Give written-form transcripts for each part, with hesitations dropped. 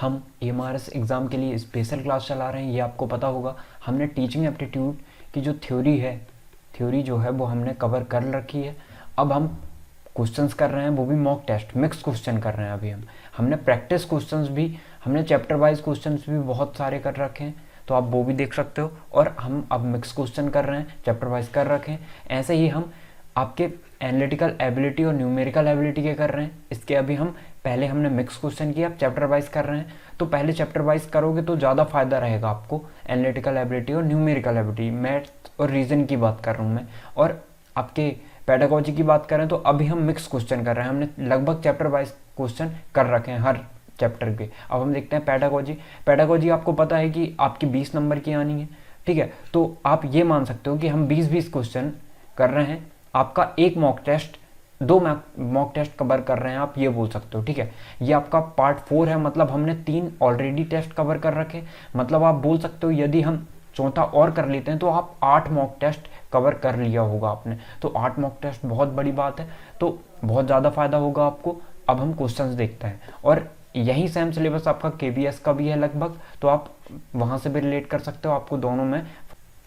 हम एएमआरएस एग्ज़ाम के लिए स्पेशल क्लास चला रहे हैं, ये आपको पता होगा। हमने टीचिंग एप्टीट्यूड की जो थ्योरी जो है वो हमने कवर कर रखी है। अब हम क्वेश्चंस कर रहे हैं, वो भी मॉक टेस्ट, मिक्स क्वेश्चन कर रहे हैं। अभी हमने प्रैक्टिस क्वेश्चंस भी, हमने चैप्टर वाइज क्वेश्चंस भी बहुत सारे कर रखे हैं, तो आप वो भी देख सकते हो। और हम अब मिक्स क्वेश्चन कर रहे हैं, चैप्टर वाइज कर रखे हैं। ऐसे ही हम आपके एनालिटिकल एबिलिटी और न्यूमेरिकल एबिलिटी के कर रहे हैं। इसके अभी हम पहले हमने मिक्स क्वेश्चन किया, अब चैप्टर वाइज कर रहे हैं। तो पहले चैप्टर वाइज करोगे तो ज़्यादा फायदा रहेगा आपको। एनालिटिकल एबिलिटी और न्यूमेरिकल एबिलिटी, मैथ्स और रीजन की बात कर रहा हूँ मैं। और आपके पेडागोजी की बात करें तो अभी हम मिक्स क्वेश्चन कर रहे हैं। हमने लगभग चैप्टर वाइज क्वेश्चन कर रखे हैं हर चैप्टर के। अब हम देखते हैं पेडागोजी आपको पता है कि आपकी 20 नंबर की आनी है, ठीक है। तो आप ये मान सकते हो कि हम 20-20 क्वेश्चन कर रहे हैं। आपका एक mock test, 2 mock test cover कर रहे हैं, आप ये बोल सकते हो, ठीक है। ये आपका पार्ट 4 है, मतलब हमने 3 ऑलरेडी टेस्ट कवर कर रखे। मतलब आप बोल सकते हो यदि हम चौथा और कर लेते हैं तो आप 8 मॉक टेस्ट कवर कर लिया होगा आपने। तो 8 मॉक टेस्ट बहुत बड़ी बात है, तो बहुत ज़्यादा फायदा होगा आपको। अब हम क्वेश्चंस देखते हैं, और यही सेम सिलेबस आपका केबीएस का भी है लगभग, तो आप वहाँ से भी रिलेट कर सकते हो आपको दोनों में।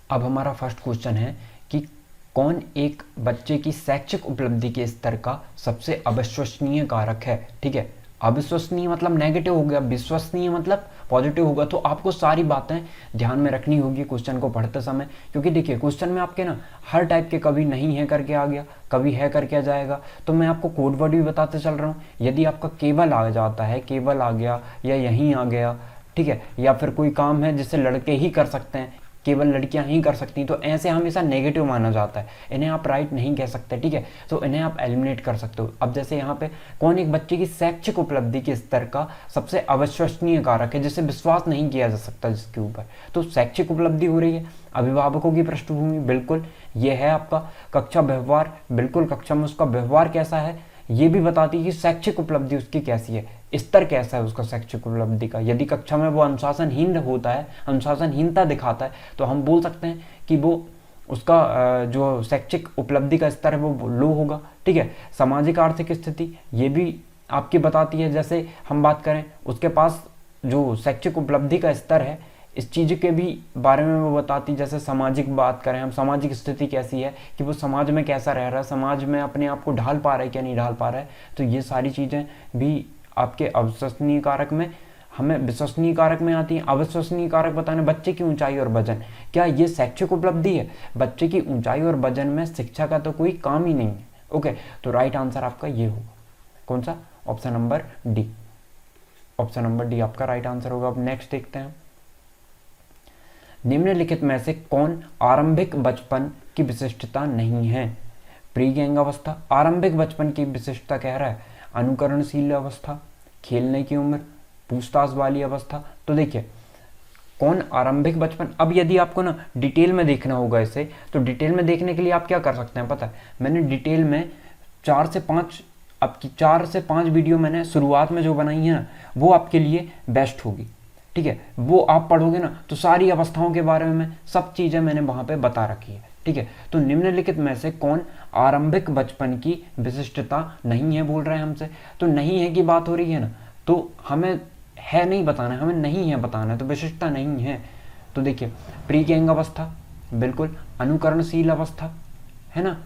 अब हमारा फर्स्ट क्वेश्चन है कि कौन एक बच्चे की शैक्षिक उपलब्धि के स्तर का सबसे अविश्वसनीय कारक है, ठीक है। अविश्वसनीय मतलब नेगेटिव हो गया, विश्वसनीय मतलब पॉजिटिव होगा। तो आपको सारी बातें ध्यान में रखनी होगी क्वेश्चन को पढ़ते समय, क्योंकि देखिए क्वेश्चन में आपके ना हर टाइप के, कभी नहीं है करके आ गया, कभी है करके आ जाएगा। तो मैं आपको कोड वर्ड भी बताते चल रहा हूँ। यदि आपका केवल आ जाता है, केवल आ गया या यहीं आ गया, ठीक है, या फिर कोई काम है जिसे लड़के ही कर सकते हैं, केवल लड़कियां ही कर सकती हैं, तो ऐसे हमेशा नेगेटिव माना जाता है, इन्हें आप राइट नहीं कह सकते, ठीक है। तो इन्हें आप एलिमिनेट कर सकते हो। अब जैसे यहाँ पे कौन एक बच्चे की शैक्षिक उपलब्धि के स्तर का सबसे अविश्वसनीय कारक है, जिसे विश्वास नहीं किया जा सकता जिसके ऊपर, तो शैक्षिक उपलब्धि हो रही है। अभिभावकों की पृष्ठभूमि, बिल्कुल ये है आपका। कक्षा व्यवहार, बिल्कुल कक्षा में उसका व्यवहार कैसा है ये भी बताती है कि शैक्षिक उपलब्धि उसकी कैसी है, स्तर कैसा है उसका शैक्षिक उपलब्धि का। यदि कक्षा में वो अनुशासनहीन होता है, अनुशासनहीनता दिखाता है, तो हम बोल सकते हैं कि वो उसका जो शैक्षिक उपलब्धि का स्तर है वो लो होगा, ठीक है। सामाजिक आर्थिक स्थिति ये भी आपकी बताती है। जैसे हम बात करें उसके पास जो शैक्षिक उपलब्धि का स्तर है, इस चीज़ के भी बारे में वो बताती, जैसे सामाजिक बात करें हम, सामाजिक स्थिति कैसी है कि वो समाज में कैसा रह रहा है, समाज में अपने आप को ढाल पा रहा है क्या नहीं ढाल पा रहा है। तो ये सारी चीज़ें भी आपके अविश्वसनीय कारक में, हमें विश्वसनीय कारक में आती हैं। अविश्वसनीय कारक बताने, बच्चे की ऊंचाई और वजन, क्या ये शैक्षिक उपलब्धि है? बच्चे की ऊंचाई और वजन में शिक्षा का तो कोई काम ही नहीं है, ओके। तो राइट आंसर आपका ये होगा, कौन सा? Option number D. Option number D आपका राइट आंसर होगा। अब नेक्स्ट देखते हैं, निम्नलिखित में से कौन आरंभिक बचपन की विशिष्टता नहीं है? प्री गैंग अवस्था, आरंभिक बचपन की विशिष्टता कह रहा है, अनुकरणशील अवस्था, खेलने की उम्र, पूछताछ वाली अवस्था। तो देखिए कौन आरंभिक बचपन, अब यदि आपको ना डिटेल में देखना होगा इसे, तो डिटेल में देखने के लिए आप क्या कर सकते हैं पता है, मैंने डिटेल में 4 से 5 वीडियो मैंने शुरुआत में जो बनाई है ना, वो आपके लिए बेस्ट होगी, ठीक है। वो आप पढ़ोगे ना तो सारी अवस्थाओं के बारे में सब चीज़ें मैंने वहाँ पे बता रखी है, ठीक है। तो निम्नलिखित में से कौन आरंभिक बचपन की विशिष्टता नहीं है बोल रहे हैं हमसे। तो नहीं है की बात हो रही है ना, तो हमें है नहीं बताना है, हमें नहीं है बताना है, तो विशिष्टता नहीं है। तो देखिए प्री गैंग अवस्था, बिल्कुल। अनुकरणशील अवस्था है ना,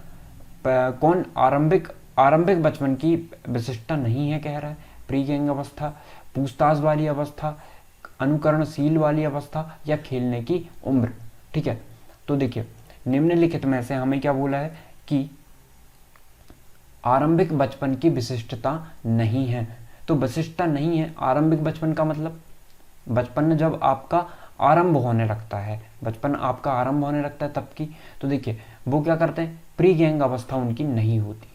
कौन आरंभिक बचपन की विशिष्टता नहीं है कह रहा है, प्री गैंग अवस्था, पूछताछ वाली अवस्था, अनुकरणशील वाली अवस्था, या खेलने की उम्र, ठीक है। तो देखिए निम्नलिखित में से हमें क्या बोला है कि आरंभिक बचपन की विशिष्टता नहीं है। तो विशिष्टता नहीं है आरंभिक बचपन का मतलब बचपन जब आपका आरंभ होने लगता है, बचपन आपका आरंभ होने लगता है तब की। तो देखिए वो क्या करते हैं, प्री गैंग अवस्था उनकी नहीं होती,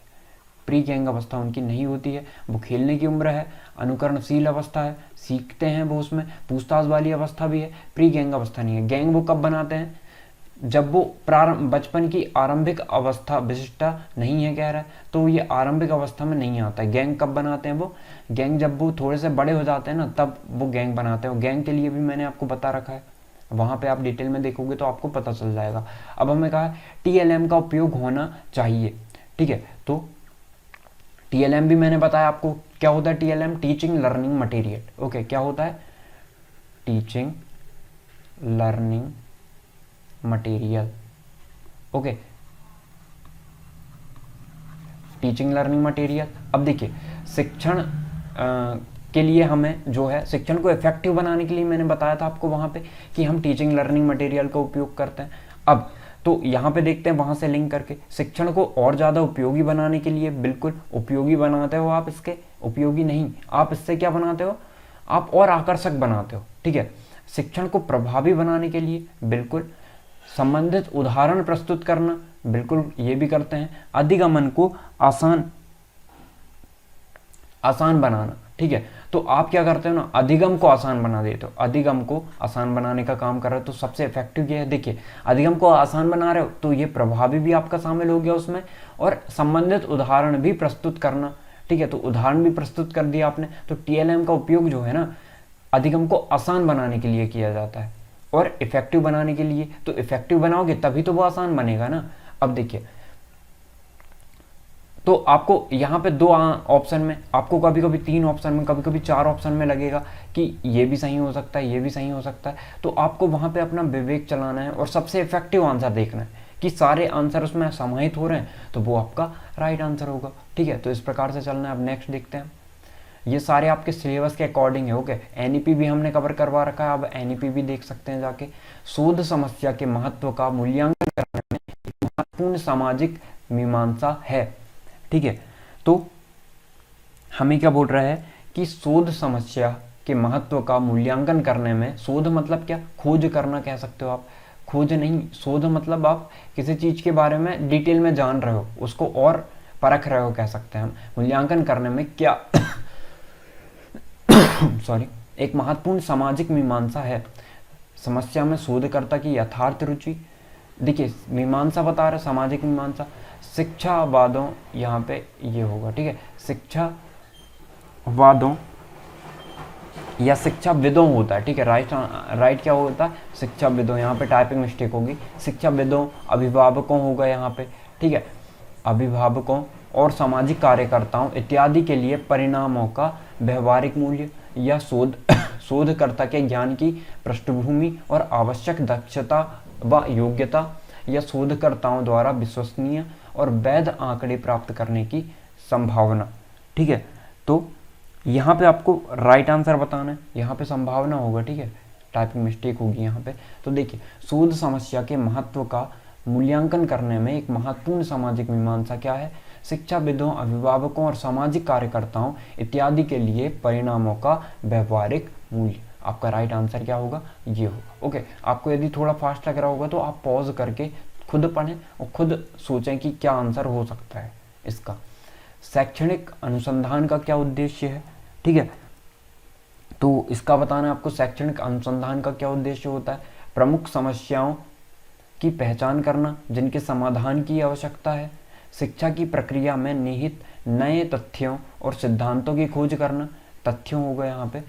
प्री गैंग अवस्था उनकी नहीं होती है। वो खेलने की उम्र है, अनुकरणशील अवस्था है, सीखते हैं वो उसमें, पूछताछ वाली अवस्था भी है, प्री गैंग अवस्था नहीं है। गैंग वो कब बनाते हैं, जब वो बचपन की आरंभिक अवस्था विशिष्टता नहीं है कह रहा है, तो ये आरंभिक अवस्था में नहीं आता है। गैंग कब बनाते हैं वो, गैंग जब वो थोड़े से बड़े हो जाते हैं ना, तब वो गैंग बनाते हैं। गैंग के लिए भी मैंने आपको बता रखा है, वहाँ पे आप डिटेल में देखोगे तो आपको पता चल जाएगा। अब हमें कहा TLM का उपयोग होना चाहिए, ठीक है। तो टीएलएम भी मैंने बताया आपको क्या होता है। TLM teaching learning material, okay, क्या होता है? Teaching learning material, okay, teaching learning material. अब देखिए शिक्षण के लिए हमें जो है शिक्षण को इफेक्टिव बनाने के लिए मैंने बताया था आपको वहाँ पे कि हम टीचिंग लर्निंग मटेरियल का उपयोग करते हैं। अब तो यहाँ पे देखते हैं वहाँ से लिंक करके शिक्षण को और ज़्यादा उपयोगी बनाने के लिए, बिल्कुल उपयोगी बनाते हो आप, इसके उपयोगी नहीं, आप इससे क्या बनाते हो, आप और आकर्षक बनाते हो, ठीक है। शिक्षण को प्रभावी बनाने के लिए बिल्कुल संबंधित उदाहरण प्रस्तुत करना, बिल्कुल ये भी करते हैं। अधिगमन को आसान बनाना, ठीक है। तो आप क्या करते हो ना, अधिगम को आसान बना देते हो, अधिगम को आसान बनाने का काम कर रहे हो। तो सबसे इफेक्टिव ये है, देखिए अधिगम को आसान बना रहे हो तो ये प्रभावी भी आपका शामिल हो गया उसमें, और संबंधित उदाहरण भी प्रस्तुत करना, ठीक है। तो उदाहरण भी प्रस्तुत कर दिया आपने। तो टीएलएम का उपयोग जो है ना अधिगम को आसान बनाने के लिए किया जाता है और इफेक्टिव बनाने के लिए। तो इफेक्टिव बनाओगे तभी तो वो आसान बनेगा ना। अब देखिए तो आपको यहाँ पे दो ऑप्शन में, आपको कभी कभी 3 ऑप्शन में, कभी कभी 4 ऑप्शन में लगेगा कि ये भी सही हो सकता है, ये भी सही हो सकता है। तो आपको वहाँ पे अपना विवेक चलाना है और सबसे इफेक्टिव आंसर देखना है कि सारे आंसर उसमें समाहित हो रहे हैं तो वो आपका राइट आंसर होगा, ठीक है। तो इस प्रकार से चलना है। अब नेक्स्ट देखते हैं। ये सारे आपके सिलेबस के अकॉर्डिंग है, ओके। एनईपी भी हमने कवर करवा रखा है, अब एनईपी भी देख सकते हैं जाके। शोध समस्या के महत्व का मूल्यांकन करने में महत्वपूर्ण सामाजिक मीमांसा है, ठीक है। तो हमें क्या बोल रहा है कि शोध समस्या के महत्व का मूल्यांकन करने में, शोध मतलब क्या, खोज करना कह सकते हो आप, खोज नहीं, शोध मतलब आप किसी चीज के बारे में डिटेल में जान रहे हो, उसको और परख रहे हो कह सकते हैं हम। मूल्यांकन करने में क्या सॉरी, एक महत्वपूर्ण सामाजिक मीमांसा है। समस्या में शोधकर्ता की यथार्थ रुचि, देखिए मीमांसा बता रहे, सामाजिक मीमांसा, शिक्षावादों, यहाँ पे ये होगा, ठीक है, शिक्षावादों या शिक्षाविदों होता है, ठीक है। राइट क्या होता है, शिक्षाविदों, यहाँ पे टाइपिंग मिस्टेक होगी, शिक्षाविदों, अभिभावकों होगा यहाँ पे, ठीक है, अभिभावकों और सामाजिक कार्यकर्ताओं इत्यादि के लिए परिणामों का व्यवहारिक मूल्य या शोधकर्ता के ज्ञान की पृष्ठभूमि और आवश्यक दक्षता व योग्यता या शोधकर्ताओं द्वारा विश्वसनीय और वैध आंकड़े प्राप्त करने की संभावना, ठीक है। तो यहाँ पे आपको राइट आंसर बताना है, यहाँ पे संभावना होगा, ठीक है, टाइपिंग मिस्टेक होगी यहाँ पे। तो देखिए शोध समस्या के महत्व का मूल्यांकन करने में एक महत्वपूर्ण सामाजिक मीमांसा क्या है, शिक्षाविदों, अभिभावकों और सामाजिक कार्यकर्ताओं इत्यादि के लिए परिणामों का व्यवहारिक मूल्य। आपका राइट आंसर क्या होगा, ये होगा, ओके। आपको यदि थोड़ा फास्ट लग रहा होगा तो आप पॉज करके खुद पढ़ें और खुद सोचें कि क्या आंसर हो सकता है इसका। शैक्षणिक अनुसंधान का क्या उद्देश्य है, ठीक है, तो इसका बताना है आपको। शैक्षणिक अनुसंधान का क्या उद्देश्य होता है, प्रमुख समस्याओं की पहचान करना जिनके समाधान की आवश्यकता है, शिक्षा की प्रक्रिया में निहित नए तथ्यों और सिद्धांतों की खोज करना, तथ्यों होगा यहाँ पे।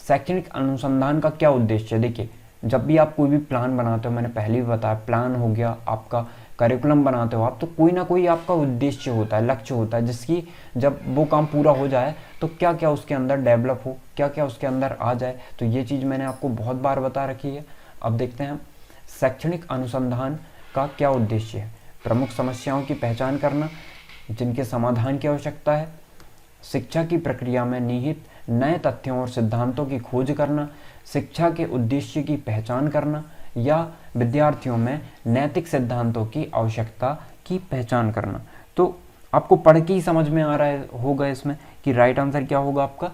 शैक्षणिक अनुसंधान का क्या उद्देश्य है, देखिए जब भी आप कोई भी प्लान बनाते हो, मैंने पहले भी बताया, प्लान हो गया आपका, करिकुलम बनाते हो आप, तो कोई ना कोई आपका उद्देश्य होता है, लक्ष्य होता है, जिसकी जब वो काम पूरा हो जाए तो क्या क्या उसके अंदर डेवलप हो, क्या क्या उसके अंदर आ जाए। तो ये चीज़ मैंने आपको बहुत बार बता रखी है। अब देखते हैं शैक्षणिक अनुसंधान का क्या उद्देश्य है, प्रमुख समस्याओं की पहचान करना जिनके समाधान की आवश्यकता है, शिक्षा की प्रक्रिया में निहित नए तथ्यों और सिद्धांतों की खोज करना, शिक्षा के उद्देश्य की पहचान करना या विद्यार्थियों में नैतिक सिद्धांतों की आवश्यकता की पहचान करना। तो आपको पढ़ के ही समझ में आ रहा होगा इसमें कि राइट आंसर क्या होगा आपका,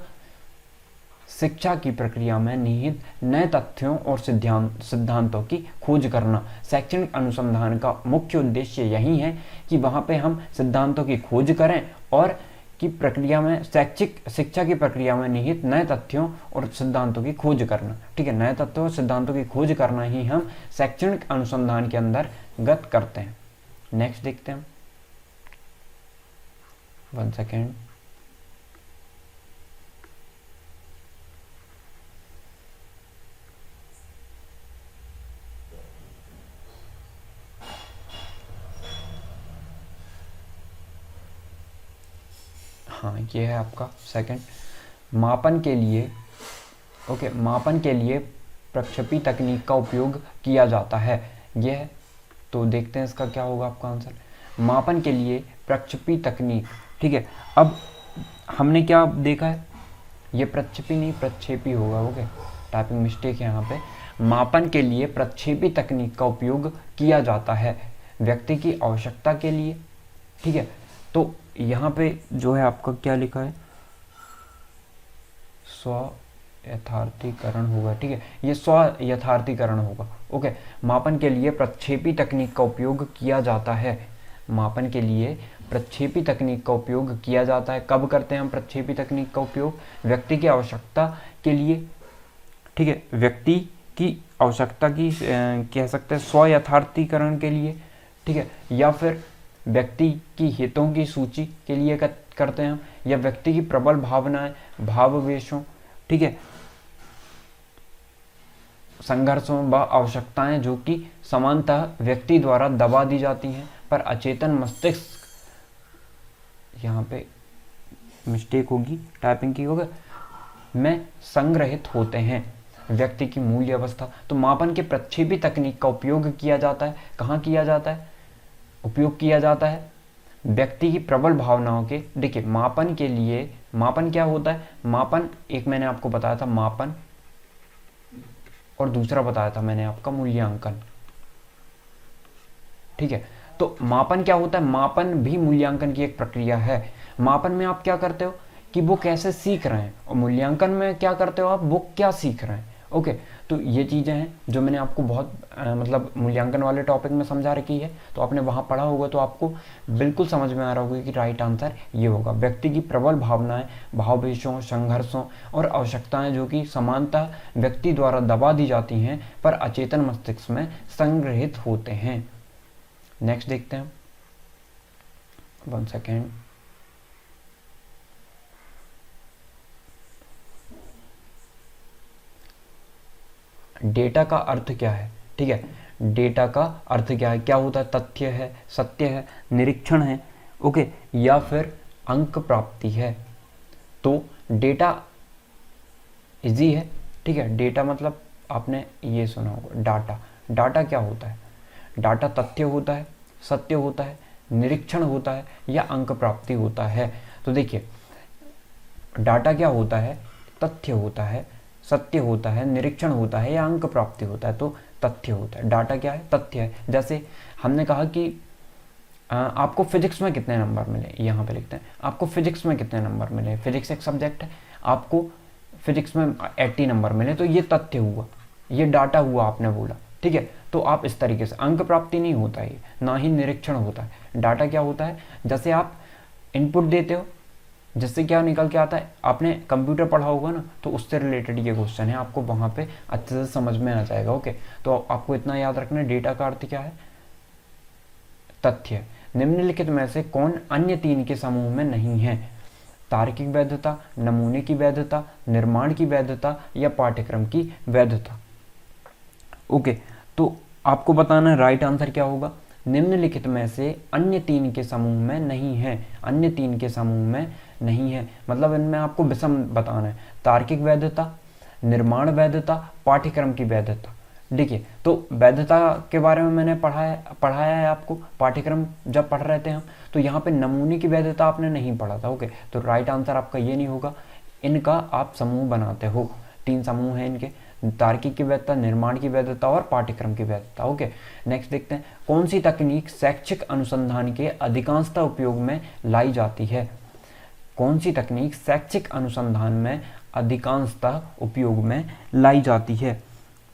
शिक्षा की प्रक्रिया में निहित नए तथ्यों और सिद्धांतों की खोज करना। शैक्षणिक अनुसंधान का मुख्य उद्देश्य यही है कि वहाँ पे हम सिद्धांतों की खोज करें और की प्रक्रिया में शिक्षा की प्रक्रिया में निहित नए तथ्यों और सिद्धांतों की खोज करना, ठीक है, नए तथ्यों और सिद्धांतों की खोज करना ही हम शैक्षणिक अनुसंधान के अंदर गत करते हैं। नेक्स्ट देखते हैं, 1 सेकेंड। हाँ ये है आपका सेकंड। मापन के लिए मापन के लिए प्रक्षेपी तकनीक का उपयोग किया जाता है, ये है। तो देखते हैं इसका क्या होगा आपका आंसर। मापन के लिए प्रक्षेपी तकनीक, ठीक है। अब हमने क्या देखा है, ये प्रक्षेपी नहीं प्रक्षेपी होगा, ओके, टाइपिंग मिस्टेक है यहाँ पे। मापन के लिए प्रक्षेपी तकनीक का उपयोग किया जाता है व्यक्ति की आवश्यकता के लिए, ठीक है। तो यहाँ पे जो है आपका क्या लिखा है, स्व यथार्थीकरण होगा, ठीक है, ये स्व यथार्थीकरण होगा, ओके। मापन के लिए प्रक्षेपी तकनीक का उपयोग किया जाता है, मापन के लिए प्रक्षेपी तकनीक का उपयोग किया जाता है। कब करते हैं हम प्रक्षेपी तकनीक का उपयोग, व्यक्ति की आवश्यकता के लिए, ठीक है, व्यक्ति की आवश्यकता की कह सकते हैं स्व यथार्थीकरण के लिए, ठीक है, या फिर व्यक्ति की हितों की सूची के लिए करते हैं हम, या व्यक्ति की प्रबल भावनाएं, भावावेशों, ठीक है, संघर्षों व आवश्यकताएं जो कि समानतः व्यक्ति द्वारा दबा दी जाती हैं पर अचेतन मस्तिष्क, यहाँ पे मिस्टेक होगी टाइपिंग की होगा, में संग्रहित होते हैं, व्यक्ति की मूल्य अवस्था। तो मापन के प्रक्षेपी तकनीक का उपयोग किया जाता है, कहाँ किया जाता है, उपयोग किया जाता है व्यक्ति की प्रबल भावनाओं के। देखिए मापन के लिए, मापन क्या होता है, मापन एक मैंने आपको बताया था मापन, और दूसरा बताया था मैंने आपका मूल्यांकन, ठीक है। तो मापन क्या होता है, मापन भी मूल्यांकन की एक प्रक्रिया है। मापन में आप क्या करते हो कि वो कैसे सीख रहे हैं, और मूल्यांकन में क्या करते हो आप, वो क्या सीख रहे हैं, ओके। तो ये चीज़ें हैं जो मैंने आपको बहुत मतलब मूल्यांकन वाले टॉपिक में समझा रखी है, तो आपने वहाँ पढ़ा होगा तो आपको बिल्कुल समझ में आ रहा होगा कि राइट आंसर ये होगा, व्यक्ति की प्रबल भावनाएं, भावावेशों, संघर्षों और आवश्यकताएं जो कि समानतः व्यक्ति द्वारा दबा दी जाती हैं पर अचेतन मस्तिष्क में संग्रहित होते हैं। नेक्स्ट देखते हैं, 1 सेकेंड। डेटा का अर्थ क्या है, ठीक है, डेटा का अर्थ क्या है, क्या होता है, तथ्य है, सत्य है, निरीक्षण है, ओके, या फिर अंक प्राप्ति है। तो डेटा इजी है, ठीक है, डेटा मतलब आपने ये सुना होगा डाटा। डाटा क्या होता है, डाटा तथ्य होता है, सत्य होता है, निरीक्षण होता है या अंक प्राप्ति होता है। तो देखिए डाटा क्या होता है, तथ्य होता है, सत्य होता है, निरीक्षण होता है या अंक प्राप्ति होता है। तो तथ्य होता है, डाटा क्या है, तथ्य है। जैसे हमने कहा कि आपको फिजिक्स में कितने नंबर मिले, यहाँ पे लिखते हैं आपको फिजिक्स में कितने नंबर मिले, फिजिक्स एक सब्जेक्ट है, आपको फिजिक्स में 80 नंबर मिले, तो ये तथ्य हुआ, ये डाटा हुआ आपने बोला, ठीक है। तो आप इस तरीके से, अंक प्राप्ति नहीं होता है, ना ही निरीक्षण होता है। डाटा क्या होता है, जैसे आप इनपुट देते हो, जिससे क्या निकल के आता है, आपने कंप्यूटर पढ़ा होगा ना, तो उससे रिलेटेड ये क्वेश्चन है, आपको वहाँ पे अच्छे से समझ में आ जाएगा, ओके। तो आपको इतना याद रखना है, डेटा का अर्थ क्या है, तथ्य। निम्नलिखित में से कौन अन्य 3 के समूह में नहीं है, तार्किक वैधता, नमूने की वैधता, निर्माण की वैधता या पाठ्यक्रम की वैधता, ओके। तो आपको बताना है राइट आंसर क्या होगा, निम्नलिखित में से अन्य 3 के समूह में नहीं है, अन्य 3 के समूह में नहीं है, मतलब इनमें आपको विषम बताना है, तार्किक वैधता, निर्माण वैधता, पाठ्यक्रम की वैधता। देखिए तो वैधता के बारे में मैंने पढ़ाया है आपको, पाठ्यक्रम जब पढ़ रहे थे हम, तो यहाँ पे नमूने की वैधता आपने नहीं पढ़ा था, ओके। तो राइट आंसर आपका ये नहीं होगा, इनका आप समूह बनाते हो, 3 समूह हैं इनके, तार्किक की वैधता, निर्माण की वैधता और पाठ्यक्रम की वैधता, ओके। नेक्स्ट देखते हैं, कौन सी तकनीक शैक्षिक अनुसंधान के अधिकांशतः उपयोग में लाई जाती है, कौन सी तकनीक शैक्षिक अनुसंधान में अधिकांशतः उपयोग में लाई जाती है।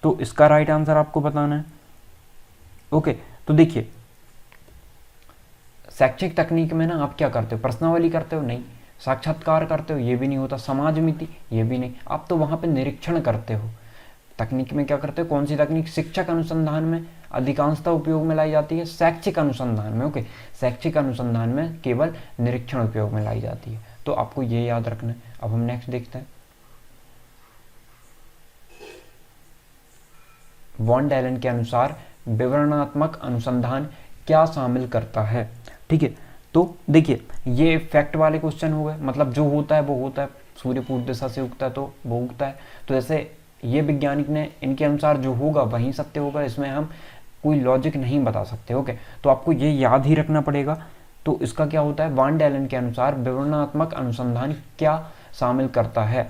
तो इसका राइट आंसर आपको बताना है, ओके। तो देखिए शैक्षिक तकनीक में ना आप क्या करते हो, प्रश्नावली करते हो, नहीं, साक्षात्कार करते हो, ये भी नहीं होता, समाज मिति, ये भी नहीं, आप तो वहां पे निरीक्षण करते हो। तकनीक में क्या करते हो, कौन सी तकनीक शिक्षक अनुसंधान में अधिकांशतः उपयोग में लाई जाती है, शैक्षिक अनुसंधान में, ओके, शैक्षिक अनुसंधान में केवल निरीक्षण उपयोग में लाई जाती है। तो आपको ये याद रखना है। अब हम नेक्स्ट देखते हैं, वॉन डैलन के अनुसार विवरणात्मक अनुसंधान क्या शामिल करता है, ठीक है। तो देखिए ये फैक्ट वाले क्वेश्चन हो गए, मतलब जो होता है वो होता है, सूर्य पूर्व दिशा से उगता है तो वो उगता है, तो ऐसे ये वैज्ञानिक ने इनके अनुसार जो होगा वही सत्य होगा, इसमें हम कोई लॉजिक नहीं बता सकते। ओके, तो आपको ये याद ही रखना पड़ेगा। तो इसका क्या होता है, वान डैलन के अनुसार विवरणात्मक अनुसंधान क्या शामिल करता है,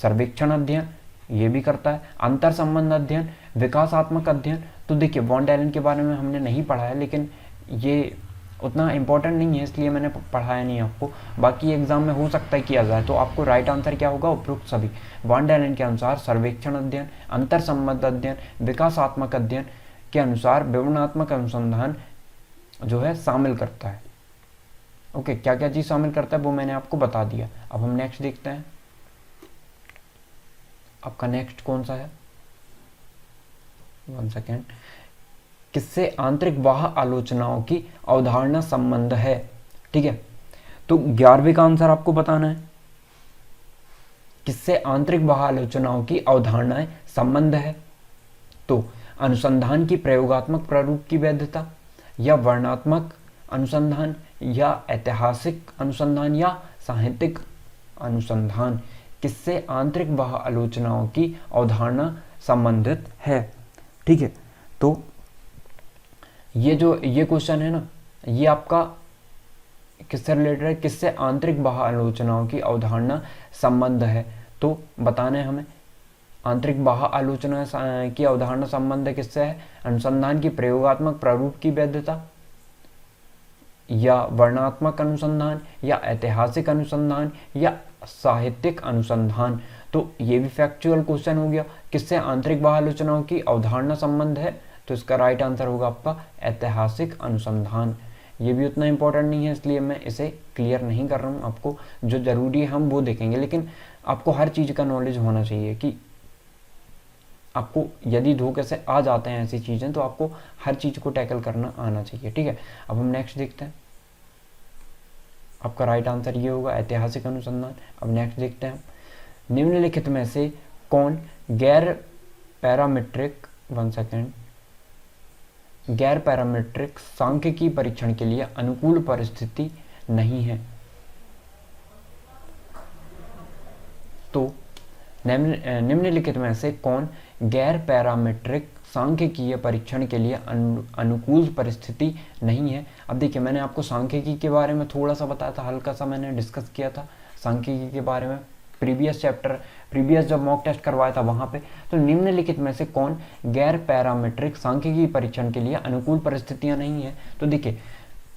सर्वेक्षण अध्ययन ये भी करता है, अंतर संबंध अध्ययन, विकासात्मक अध्ययन। तो देखिए वान डैलन के बारे में हमने नहीं पढ़ा है, लेकिन ये उतना इम्पोर्टेंट नहीं है इसलिए मैंने पढ़ाया नहीं आपको, बाकी एग्जाम में हो सकता है किया जाए। तो आपको राइट आंसर क्या होगा, उपरोक्त सभी। वान डैलन के अनुसार सर्वेक्षण अध्ययन, अंतर संबंध अध्ययन, विकासात्मक अध्ययन के अनुसार विवरणात्मक अनुसंधान जो है शामिल करता है। ओके, क्या क्या चीज शामिल करता है वो मैंने आपको बता दिया। अब हम नेक्स्ट देखते हैं, आपका नेक्स्ट कौन सा है, 1 सेकेंड। किससे आंतरिक बाह्य आलोचनाओं की अवधारणा संबंध है, ठीक है। तो 11वें का आंसर आपको बताना है, किससे आंतरिक बाह्य आलोचनाओं की अवधारणाएं संबंध है। तो अनुसंधान की प्रयोगात्मक प्रारूप की वैधता, या वर्णनात्मक अनुसंधान, या ऐतिहासिक अनुसंधान, या साहित्यिक अनुसंधान, किससे आंतरिक बाह्य आलोचनाओं की अवधारणा संबंधित है, ठीक है। तो ये क्वेश्चन है ना, ये आपका किससे रिलेटेड है, किससे आंतरिक बाह्य आलोचनाओं की अवधारणा संबंध है। तो बताना है हमें आंतरिक बाह्य आलोचना की अवधारणा संबंध किससे है, अनुसंधान की प्रयोगात्मक प्रारूप की वैधता, या वर्णनात्मक अनुसंधान, या ऐतिहासिक अनुसंधान, या साहित्यिक अनुसंधान। तो ये भी फैक्चुअल क्वेश्चन हो गया, किससे आंतरिक बाह्य आलोचनाओं की अवधारणा संबंध है, तो इसका राइट आंसर होगा आपका ऐतिहासिक अनुसंधान। ये भी उतना इंपॉर्टेंट नहीं है इसलिए मैं इसे क्लियर नहीं कर रहा हूँ, आपको जो जरूरी है हम वो देखेंगे, लेकिन आपको हर चीज़ का नॉलेज होना चाहिए कि आपको यदि धोखे से आ जाते हैं ऐसी चीज़ें तो आपको हर चीज़ को टैकल करना आना चाहिए, ठीक है। अब हम नेक्स्ट देखते हैं, आपका राइट आंसर ये होगा ऐतिहासिक अनुसंधान। अब नेक्स्ट देखते हैं, निम्नलिखित में से कौन गैर पैरामीट्रिक 1 सेकेंड गैर पैरामीट्रिक सांख्यिकी परीक्षण के लिए अनुकूल परिस्थिति नहीं है। तो निम्नलिखित में से कौन गैर पैरामीट्रिक सांख्यिकीय परीक्षण के लिए अनुकूल परिस्थिति नहीं है। अब देखिए मैंने आपको सांख्यिकी के बारे में थोड़ा सा बताया था, हल्का सा मैंने डिस्कस किया था सांख्यिकी के बारे में प्रीवियस जब मॉक टेस्ट करवाया था वहां पे। तो निम्नलिखित में से कौन गैर पैरामीट्रिक सांख्यिकी परीक्षण के लिए अनुकूल परिस्थितियां नहीं है। तो देखिए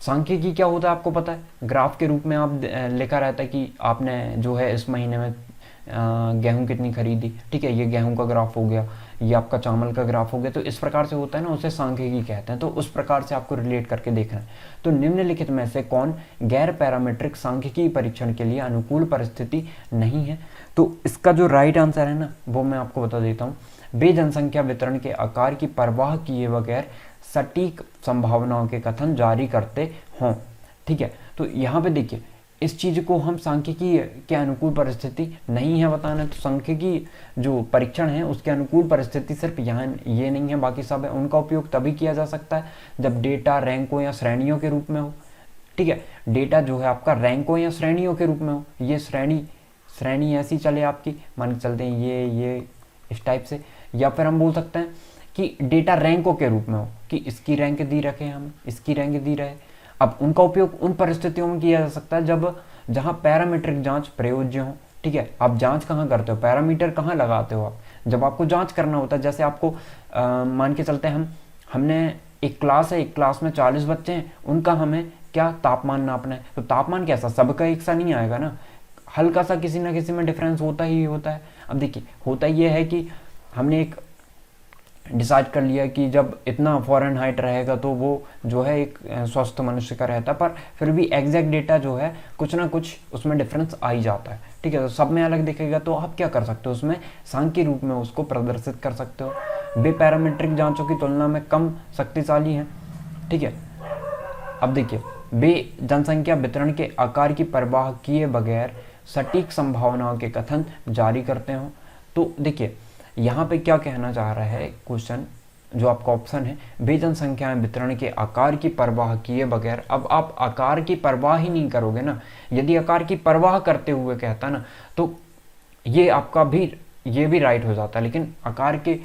सांख्यिकी क्या होता है आपको पता है, ग्राफ के रूप में आप लिखा रहता है कि आपने जो है इस महीने में गेहूं कितनी खरीदी, ठीक है, ये गेहूं का ग्राफ हो गया, ये आपका चावल का ग्राफ हो गया। तो इस प्रकार से होता है ना, उसे सांख्यिकी कहते हैं। तो उस प्रकार से आपको रिलेट करके देखना है। तो निम्नलिखित में से कौन गैर पैरामीट्रिक सांख्यिकी परीक्षण के लिए अनुकूल परिस्थिति नहीं है। तो इसका जो राइट आंसर है ना वो मैं आपको बता देता हूँ, वे जनसंख्या वितरण के आकार की परवाह किए बगैर सटीक संभावनाओं के कथन जारी करते हों, ठीक है। तो यहाँ पे देखिए इस चीज को हम सांख्यिकी के अनुकूल परिस्थिति नहीं है बताना, तो सांख्यिकी जो परीक्षण है उसके अनुकूल परिस्थिति सिर्फ यहाँ ये नहीं है, बाकी सब है। उनका उपयोग तभी किया जा सकता है जब डेटा रैंकों या श्रेणियों के रूप में हो, ठीक है। डेटा जो है आपका रैंकों या श्रेणियों के रूप में हो, ये श्रेणी ऐसी चले आपकी, मान के चलते हैं ये इस टाइप से, या फिर हम बोल सकते हैं कि डेटा रैंकों के रूप में हो कि इसकी रैंक दी रखे हम, इसकी रैंक दी रहे। अब उनका उपयोग उन परिस्थितियों में किया जा सकता है जहां पैरामीट्रिक जांच प्रयोज्य हो, ठीक है। आप जांच कहाँ करते हो, पैरामीटर कहाँ लगाते हो आप, जब आपको जांच करना होता है। जैसे आपको मान के चलते हैं हमने एक क्लास है, एक क्लास में 40 बच्चे हैं, उनका हमें क्या तापमान नापना है। तो तापमान कैसा, सबका एक सा नहीं आएगा ना, हल्का सा किसी ना किसी में डिफरेंस होता ही होता है। अब देखिए होता ये है कि हमने एक डिसाइड कर लिया कि जब इतना फ़ारेनहाइट रहेगा तो वो जो है एक स्वस्थ मनुष्य का रहता है, पर फिर भी एग्जैक्ट डेटा जो है कुछ ना कुछ उसमें डिफरेंस आ ही जाता है, ठीक है। तो सब में अलग दिखेगा, तो आप क्या कर सकते हो, उसमें सांख्यिकी रूप में उसको प्रदर्शित कर सकते हो। वे पैरामीट्रिक जांचों की तुलना में कम शक्तिशाली हैं, ठीक है। अब देखिए वे जनसंख्या वितरण के आकार की परवाह किए बगैर सटीक संभावनाओं के कथन जारी करते हो। तो देखिए यहाँ पे क्या कहना चाह रहा है क्वेश्चन जो आपका ऑप्शन है, वे जनसंख्या वितरण के आकार की परवाह किए बगैर। अब आप आकार की परवाह ही नहीं करोगे ना, यदि आकार की परवाह करते हुए कहता ना तो ये आपका भी, ये भी राइट हो जाता, लेकिन आकार के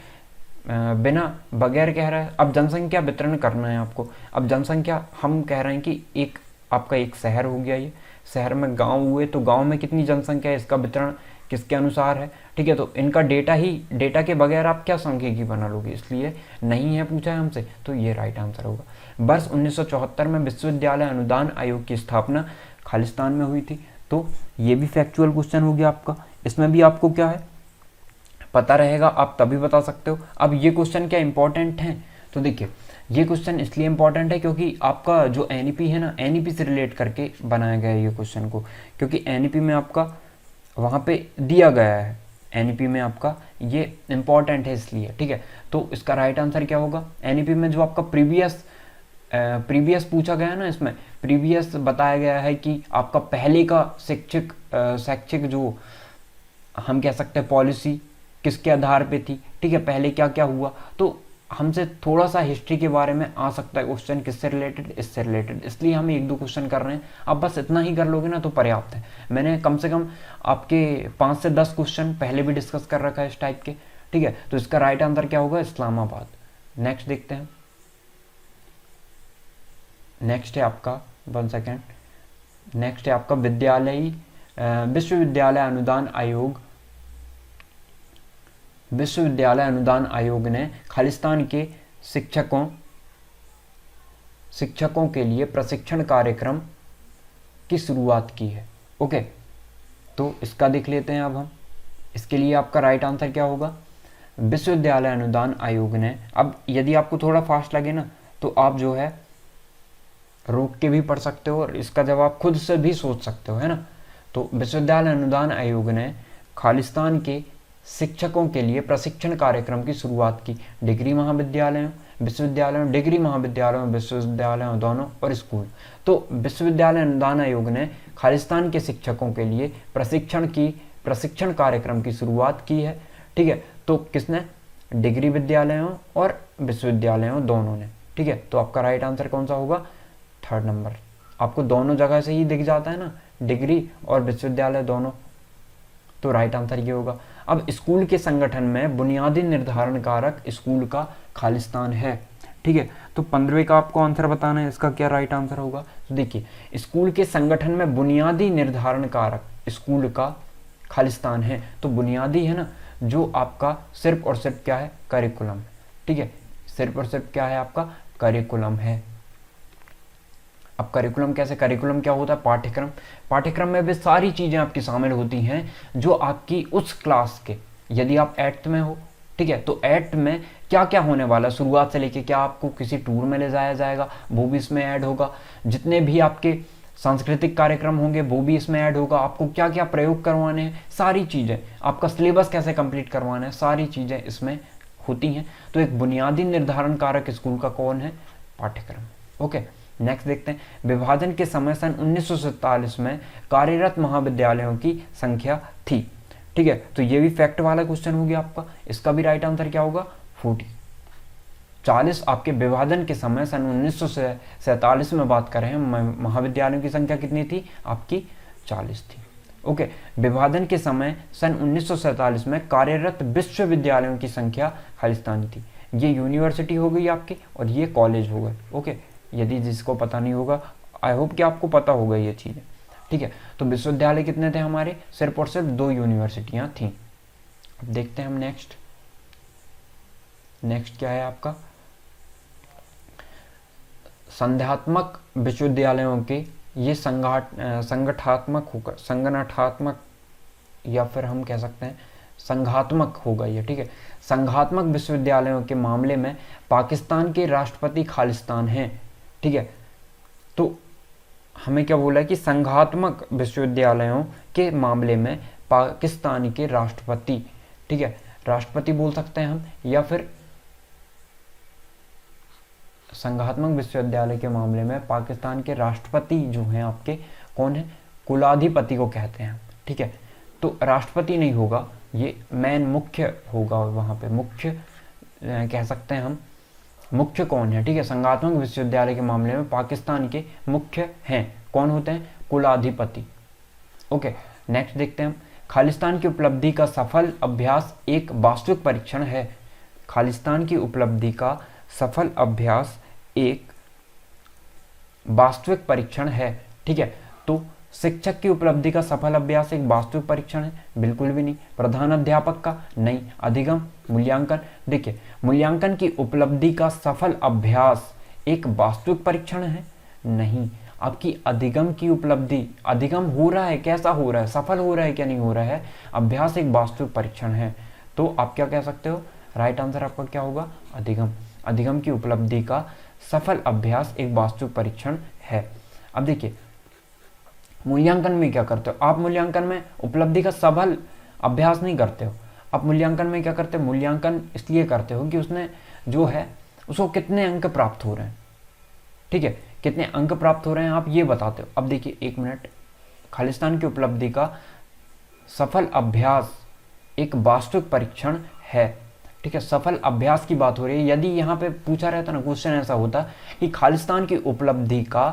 बिना बगैर कह रहा है। अब जनसंख्या वितरण करना है आपको। अब जनसंख्या हम कह रहे हैं कि एक आपका एक शहर हो गया, ये शहर में गांव हुए तो गांव में कितनी जनसंख्या है, इसका वितरण किसके अनुसार है, ठीक है। तो इनका डेटा के बगैर आप क्या सांख्यिकी बना लोगे, इसलिए नहीं है पूछा है हमसे, तो ये राइट आंसर होगा। वर्ष 1974 में विश्वविद्यालय अनुदान आयोग की स्थापना खालिस्तान में हुई थी, तो ये भी फैक्चुअल क्वेश्चन हो गया आपका। इसमें भी आपको क्या है पता रहेगा, आप तभी बता सकते हो। अब ये क्वेश्चन क्या इंपॉर्टेंट है, तो देखिए ये क्वेश्चन इसलिए इंपॉर्टेंट है क्योंकि आपका जो एनईपी है ना, एनईपी से रिलेट करके बनाया गया है ये क्वेश्चन को, क्योंकि एनईपी में आपका वहाँ पे दिया गया है, एनईपी में आपका ये इंपॉर्टेंट है इसलिए, ठीक है। तो इसका राइट आंसर क्या होगा, एनईपी में जो आपका प्रीवियस पूछा गया है ना, इसमें प्रीवियस बताया गया है कि आपका पहले का शैक्षिक जो हम कह सकते हैं पॉलिसी किसके आधार पे थी, ठीक है, पहले क्या क्या हुआ। तो हमसे थोड़ा सा हिस्ट्री के बारे में आ सकता है क्वेश्चन, किससे रिलेटेड, इससे रिलेटेड, इसलिए हम 1-2 क्वेश्चन कर रहे हैं। आप बस इतना ही कर लोगे ना तो पर्याप्त है। मैंने कम से कम आपके 5 से 10 क्वेश्चन पहले भी डिस्कस कर रखा है इस टाइप के, ठीक है। तो इसका राइट आंसर क्या होगा, इस्लामाबाद। नेक्स्ट देखते हैं, नेक्स्ट है आपका 1 सेकेंड, नेक्स्ट है आपका विश्वविद्यालय अनुदान आयोग। विश्वविद्यालय अनुदान आयोग ने खालिस्तान के शिक्षकों के लिए प्रशिक्षण कार्यक्रम की शुरुआत की है। ओके, तो इसका देख लेते हैं अब हम। इसके लिए आपका राइट आंसर क्या होगा, विश्वविद्यालय अनुदान आयोग ने। अब यदि आपको थोड़ा फास्ट लगे ना तो आप जो है रोक के भी पढ़ सकते हो और इसका जवाब खुद से भी सोच सकते हो, है ना। तो विश्वविद्यालय अनुदान आयोग ने खालिस्तान के शिक्षकों के लिए प्रशिक्षण कार्यक्रम की शुरुआत की। डिग्री महाविद्यालयों, विश्वविद्यालयों, डिग्री महाविद्यालयों, विश्वविद्यालयों दोनों और स्कूल। तो विश्वविद्यालय अनुदान आयोग ने खालिस्तान के शिक्षकों के लिए प्रशिक्षण कार्यक्रम की शुरुआत की है, ठीक है। तो किसने, डिग्री विद्यालयों और विश्वविद्यालयों दोनों ने, ठीक है। तो आपका राइट आंसर कौन सा होगा, 3rd नंबर। आपको दोनों जगह से ही दिख जाता है ना, डिग्री और विश्वविद्यालय दोनों, तो राइट आंसर ये होगा। अब स्कूल के संगठन में बुनियादी निर्धारण कारक स्कूल का खालिस्तान है, ठीक है। तो 15वें का आपको आंसर बताना है, इसका क्या राइट आंसर होगा। तो देखिए, स्कूल के संगठन में बुनियादी निर्धारण कारक स्कूल का खालिस्तान है। तो बुनियादी है ना, जो आपका सिर्फ और सिर्फ क्या है, करिकुलम, ठीक है। सिर्फ और सिर्फ क्या है आपका, करिकुलम है। अब करिकुलम कैसे, करिकुलम क्या होता है, पाठ्यक्रम। पाठ्यक्रम में भी सारी चीज़ें आपकी शामिल होती हैं जो आपकी उस क्लास के, यदि आप 8th में हो, ठीक है, तो 8th में क्या क्या होने वाला है शुरुआत से लेके, क्या आपको किसी टूर में ले जाया जाएगा वो भी इसमें ऐड होगा, जितने भी आपके सांस्कृतिक कार्यक्रम होंगे वो भी इसमें ऐड होगा, आपको क्या क्या प्रयोग करवाने हैं, सारी चीज़ें, आपका सिलेबस कैसे कंप्लीट करवाना है, सारी चीज़ें इसमें होती हैं। तो एक बुनियादी निर्धारण कारक स्कूल का कौन है, पाठ्यक्रम। ओके, नेक्स्ट देखते हैं, विभाजन के समय सन 1947 में कार्यरत महाविद्यालयों की संख्या थी, ठीक है। तो ये भी फैक्ट वाला क्वेश्चन हो गया आपका। इसका भी राइट आंसर क्या होगा, 40 आपके विभाजन के समय सन 1947 में बात कर रहे हैं, महाविद्यालयों की संख्या कितनी थी आपकी, 40 थी। ओके, विभाजन के समय सन 1947 में कार्यरत विश्वविद्यालयों की संख्या खालिस्तानी थी। ये यूनिवर्सिटी हो गई आपकी और ये कॉलेज हो गए। ओके, यदि जिसको पता नहीं होगा, आई होप कि आपको पता होगा ये चीज़ें, ठीक है। तो विश्वविद्यालय कितने थे हमारे, सिर्फ और सिर्फ 2 यूनिवर्सिटियां थीं। अब देखते हैं हम नेक्स्ट क्या है आपका, संध्यात्मक विश्वविद्यालयों के ये संगठनात्मक या फिर हम कह सकते हैं संघात्मक होगा ये, ठीक है। संघात्मक विश्वविद्यालयों के मामले में पाकिस्तान के राष्ट्रपति खालिस्तान हैं, ठीक है। तो हमें क्या बोला है कि संघात्मक विश्वविद्यालयों के मामले में पाकिस्तान के राष्ट्रपति, ठीक है, राष्ट्रपति बोल सकते हैं हम, या फिर संघात्मक विश्वविद्यालय के मामले में पाकिस्तान के राष्ट्रपति जो हैं आपके कौन है, कुलाधिपति को कहते हैं, ठीक है। तो राष्ट्रपति नहीं होगा, ये मुख्य होगा, वहाँ पे मुख्य कह सकते हैं हम, मुख्य कौन है, ठीक है, संघात्मक विश्वविद्यालय के मामले में पाकिस्तान के मुख्य हैं, कौन होते हैं, कुलाधिपति। ओके, नेक्स्ट देखते हैं हम, खालिस्तान की उपलब्धि का सफल अभ्यास एक वास्तविक परीक्षण है। खालिस्तान की उपलब्धि का सफल अभ्यास एक वास्तविक परीक्षण है, ठीक है। तो शिक्षक की उपलब्धि का सफल अभ्यास एक वास्तविक परीक्षण है, बिल्कुल भी नहीं। प्रधान अध्यापक का, नहीं। अधिगम, मूल्यांकन, देखिए मूल्यांकन की उपलब्धि का सफल अभ्यास एक वास्तविक परीक्षण है, नहीं। आपकी अधिगम की उपलब्धि, अधिगम हो रहा है, कैसा हो रहा है, सफल हो रहा है क्या नहीं हो रहा है, अभ्यास एक वास्तविक परीक्षण है। तो आप क्या कह सकते हो, राइट आंसर आपका क्या होगा, अधिगम। अधिगम की उपलब्धि का सफल अभ्यास एक वास्तविक परीक्षण है। अब देखिए मूल्यांकन में क्या करते हो आप, मूल्यांकन में उपलब्धि का सफल अभ्यास नहीं करते हो आप। मूल्यांकन में क्या करते हो, मूल्यांकन इसलिए करते हो कि उसने जो है उसको कितने अंक प्राप्त हो रहे हैं, ठीक है, कितने अंक प्राप्त हो रहे हैं आप ये बताते हो। अब देखिए एक मिनट, खालिस्तान की उपलब्धि का सफल अभ्यास एक वास्तविक परीक्षण है, ठीक है, सफल अभ्यास की बात हो रही है। यदि यहाँ पे पूछा रहता ना, क्वेश्चन ऐसा होता कि खालिस्तान की उपलब्धि का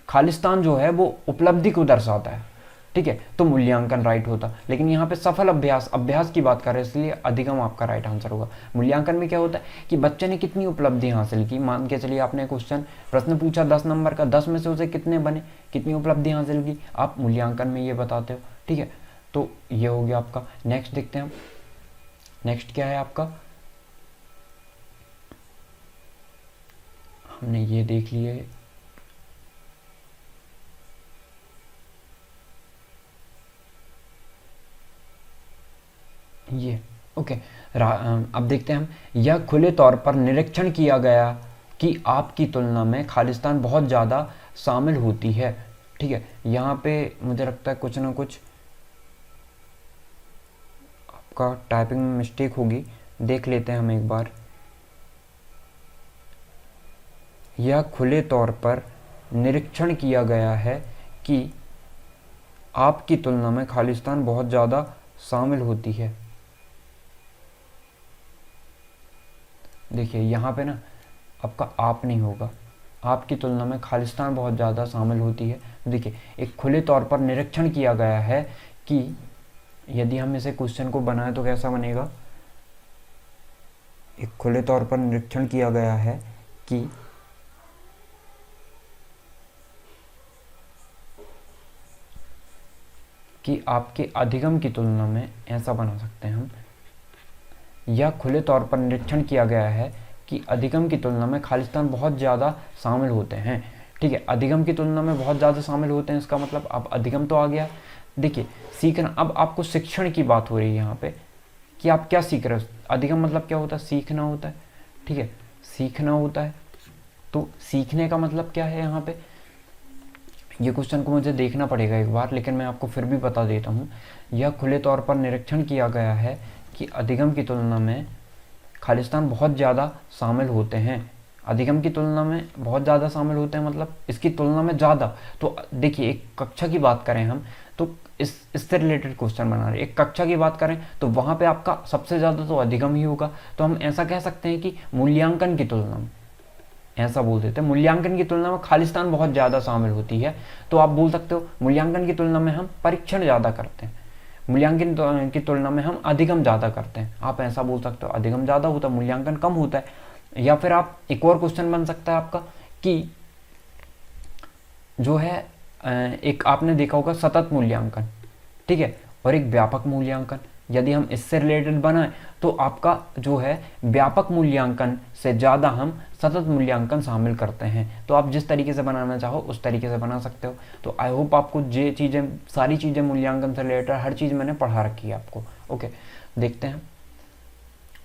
खालिस्तान जो है वो उपलब्धि को दर्शाता है, ठीक है, तो मूल्यांकन राइट होता। लेकिन यहाँ पे सफल अभ्यास, अभ्यास की बात कर रहे हैं, इसलिए अधिगम आपका राइट आंसर होगा। मूल्यांकन में क्या होता है कि बच्चे ने कितनी उपलब्धि हासिल की, मान के चलिए आपने क्वेश्चन प्रश्न पूछा 10 नंबर का, 10 में से उसे कितने बने, कितनी उपलब्धि हासिल की, आप मूल्यांकन में ये बताते हो, ठीक है। तो ये हो गया आपका। नेक्स्ट देखते हैं हम, नेक्स्ट क्या है आपका, हमने ये देख लिए, ये ओके। अब देखते हैं हम, यह खुले तौर पर निरीक्षण किया गया कि आपकी तुलना में खालिस्तान बहुत ज़्यादा शामिल होती है, ठीक है। यहाँ पे मुझे लगता है कुछ ना कुछ आपका टाइपिंग में मिस्टेक होगी, देख लेते हैं हम एक बार। यह खुले तौर पर निरीक्षण किया गया है कि आपकी तुलना में खालिस्तान बहुत ज़्यादा शामिल होती है। देखिए यहाँ पे ना आपका आप नहीं होगा, आपकी तुलना में खालिस्तान बहुत ज़्यादा शामिल होती है। देखिए एक खुले तौर पर निरीक्षण किया गया है कि, यदि हम इसे क्वेश्चन को बनाए तो कैसा बनेगा, एक खुले तौर पर निरीक्षण किया गया है कि आपके अधिगम की तुलना में, ऐसा बना सकते हैं हम, यह खुले तौर पर निरीक्षण किया गया है कि अधिगम की तुलना में खालिस्तान बहुत ज़्यादा शामिल होते हैं, ठीक है। अधिगम की तुलना में बहुत ज़्यादा शामिल होते हैं, इसका मतलब अब अधिगम तो आ गया। देखिए सीखना, अब आपको शिक्षण की बात हो रही है यहाँ पे कि आप क्या सीख रहे हो। अधिगम मतलब क्या होता है, सीखना होता है, ठीक है, सीखना होता है। तो सीखने का मतलब क्या है यहाँ पे, ये क्वेश्चन को मुझे देखना पड़ेगा एक बार, लेकिन मैं आपको फिर भी बता देता हूँ। यह खुले तौर पर निरीक्षण किया गया है कि अधिगम की तुलना में खालिस्तान बहुत ज़्यादा शामिल होते हैं। अधिगम की तुलना में बहुत ज़्यादा शामिल होते हैं मतलब इसकी तुलना में ज़्यादा। तो देखिए एक कक्षा की बात करें हम तो इससे रिलेटेड क्वेश्चन बना रहे हैं। एक कक्षा की बात करें तो वहाँ पे आपका सबसे ज़्यादा तो अधिगम ही होगा। तो हम ऐसा कह सकते हैं कि मूल्यांकन की तुलना में, ऐसा बोल देते हैं, मूल्यांकन की तुलना में खालिस्तान बहुत ज़्यादा शामिल होती है। तो आप बोल सकते हो मूल्यांकन की तुलना में हम परीक्षण ज़्यादा करते हैं, मूल्यांकन की तुलना में हम अधिगम ज़्यादा करते हैं। आप ऐसा बोल सकते हो, अधिगम ज़्यादा होता है, मूल्यांकन कम होता है। या फिर आप एक और क्वेश्चन बन सकता है आपका कि जो है एक आपने देखा होगा सतत मूल्यांकन, ठीक है, और एक व्यापक मूल्यांकन। यदि हम इससे रिलेटेड बनाएं तो आपका जो है व्यापक मूल्यांकन से ज़्यादा हम सतत मूल्यांकन शामिल करते हैं। तो आप जिस तरीके से बनाना चाहो उस तरीके से बना सकते हो। तो आई होप आपको ये चीज़ें, सारी चीज़ें मूल्यांकन से रिलेटेड हर चीज़ मैंने पढ़ा रखी है आपको। ओके, देखते हैं।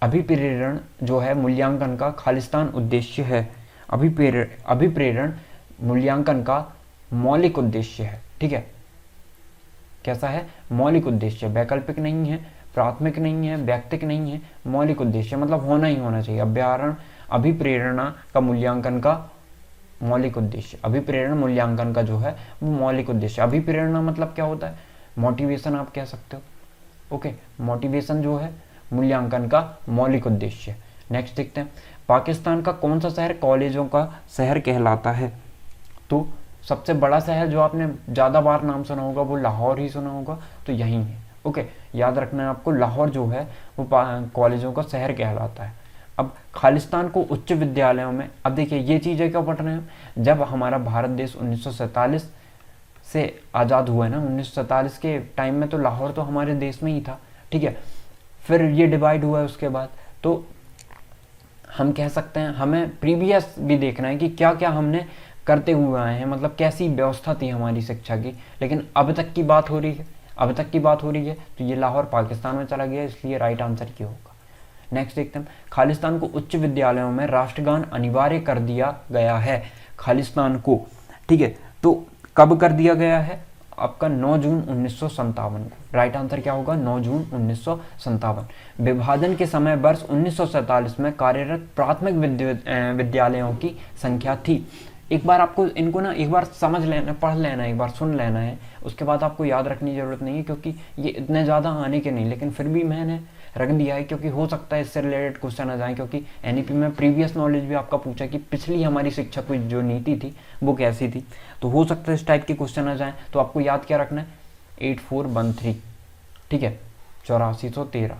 अभिप्रेरण जो है मूल्यांकन का खालिस्तान उद्देश्य है। अभिप्रेरण मूल्यांकन का मौलिक उद्देश्य है, ठीक है। कैसा है, मौलिक उद्देश्य, वैकल्पिक नहीं है, प्राथमिक नहीं है, व्यक्तिक नहीं है, मौलिक उद्देश्य मतलब होना ही होना चाहिए। अभिप्रेरणा का मूल्यांकन का मौलिक उद्देश्य, अभिप्रेरण मूल्यांकन का जो है वो मौलिक उद्देश्य। अभिप्रेरणा मतलब क्या होता है, मोटिवेशन आप कह सकते हो। ओके, मोटिवेशन जो है मूल्यांकन का मौलिक उद्देश्य, नेक्स्ट देखते हैं, पाकिस्तान का कौन सा शहर कॉलेजों का शहर कहलाता है? तो सबसे बड़ा शहर जो आपने ज़्यादा बार नाम सुना होगा वो लाहौर ही सुना होगा, तो यही है। ओके, याद रखना है आपको, लाहौर जो है वो कॉलेजों का शहर कहलाता है। अब खालिस्तान को उच्च विद्यालयों में, अब देखिए ये चीज़ें क्या पढ़ रहे हैं, जब हमारा भारत देश 1947 से आज़ाद हुआ है ना, 1947 के टाइम में तो लाहौर तो हमारे देश में ही था, ठीक है। फिर ये डिवाइड हुआ है उसके बाद, तो हम कह सकते हैं हमें प्रीवियस भी देखना है कि क्या क्या हमने करते हुए आए हैं, मतलब कैसी व्यवस्था थी हमारी शिक्षा की। लेकिन अब तक की बात हो रही है, अब तक की बात हो रही है, तो ये लाहौर पाकिस्तान में चला गया, इसलिए राइट आंसर क्या होगा। नेक्स्ट देखते हैं, खालिस्तान को उच्च विद्यालयों में राष्ट्रगान अनिवार्य कर दिया गया है। खालिस्तान को, ठीक है, तो कब कर दिया गया है? आपका 9 जून 1957 को। राइट आंसर क्या होगा? 9 जून 1957। विभाजन के समय वर्ष 1947 में कार्यरत प्राथमिक विद्यालयों की संख्या थी। एक बार आपको इनको ना एक बार समझ लेना, पढ़ लेना, एक बार सुन लेना है, उसके बाद आपको याद रखने की जरूरत नहीं है, क्योंकि ये इतने ज़्यादा आने के नहीं, लेकिन फिर भी मैंने रख दिया है क्योंकि हो सकता है इससे रिलेटेड क्वेश्चन आ जाए, क्योंकि एनईपी में प्रीवियस नॉलेज भी आपका पूछा कि पिछली हमारी शिक्षा की जो नीति थी वो कैसी थी, तो हो सकता है इस टाइप के क्वेश्चन आ जाए। तो आपको याद क्या रखना है? 8413, ठीक है, 8413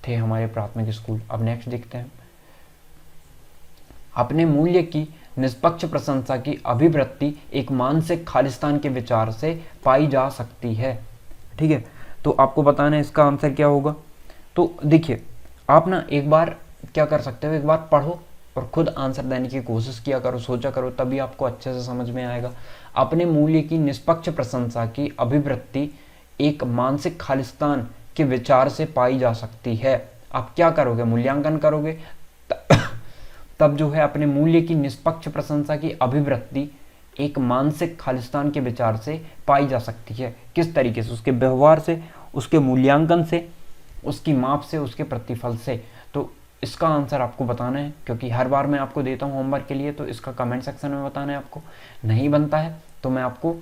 थे हमारे प्राथमिक स्कूल। अब नेक्स्ट देखते हैं, अपने मूल्य की निष्पक्ष प्रशंसा की अभिवृत्ति एक मानसिक खालिस्तान के विचार से पाई जा सकती है, ठीक है। तो आपको बताना है इसका आंसर क्या होगा। तो देखिए, आप ना एक बार क्या कर सकते हो, एक बार पढ़ो और खुद आंसर देने की कोशिश किया करो, सोचा करो, तभी आपको अच्छे से समझ में आएगा। अपने मूल्य की निष्पक्ष प्रशंसा की अभिवृत्ति एक मानसिक खालिस्तान के विचार से पाई जा सकती है। आप क्या करोगे? मूल्यांकन करोगे, तब जो है अपने मूल्य की निष्पक्ष प्रशंसा की अभिवृत्ति एक मानसिक खालिस्तान के विचार से पाई जा सकती है। किस तरीके से? उसके व्यवहार से, उसके मूल्यांकन से, उसकी माप से, उसके प्रतिफल से। तो इसका आंसर आपको बताना है, क्योंकि हर बार मैं आपको देता हूँ होमवर्क के लिए, तो इसका कमेंट सेक्शन में बताना है आपको। नहीं बनता है तो मैं आपको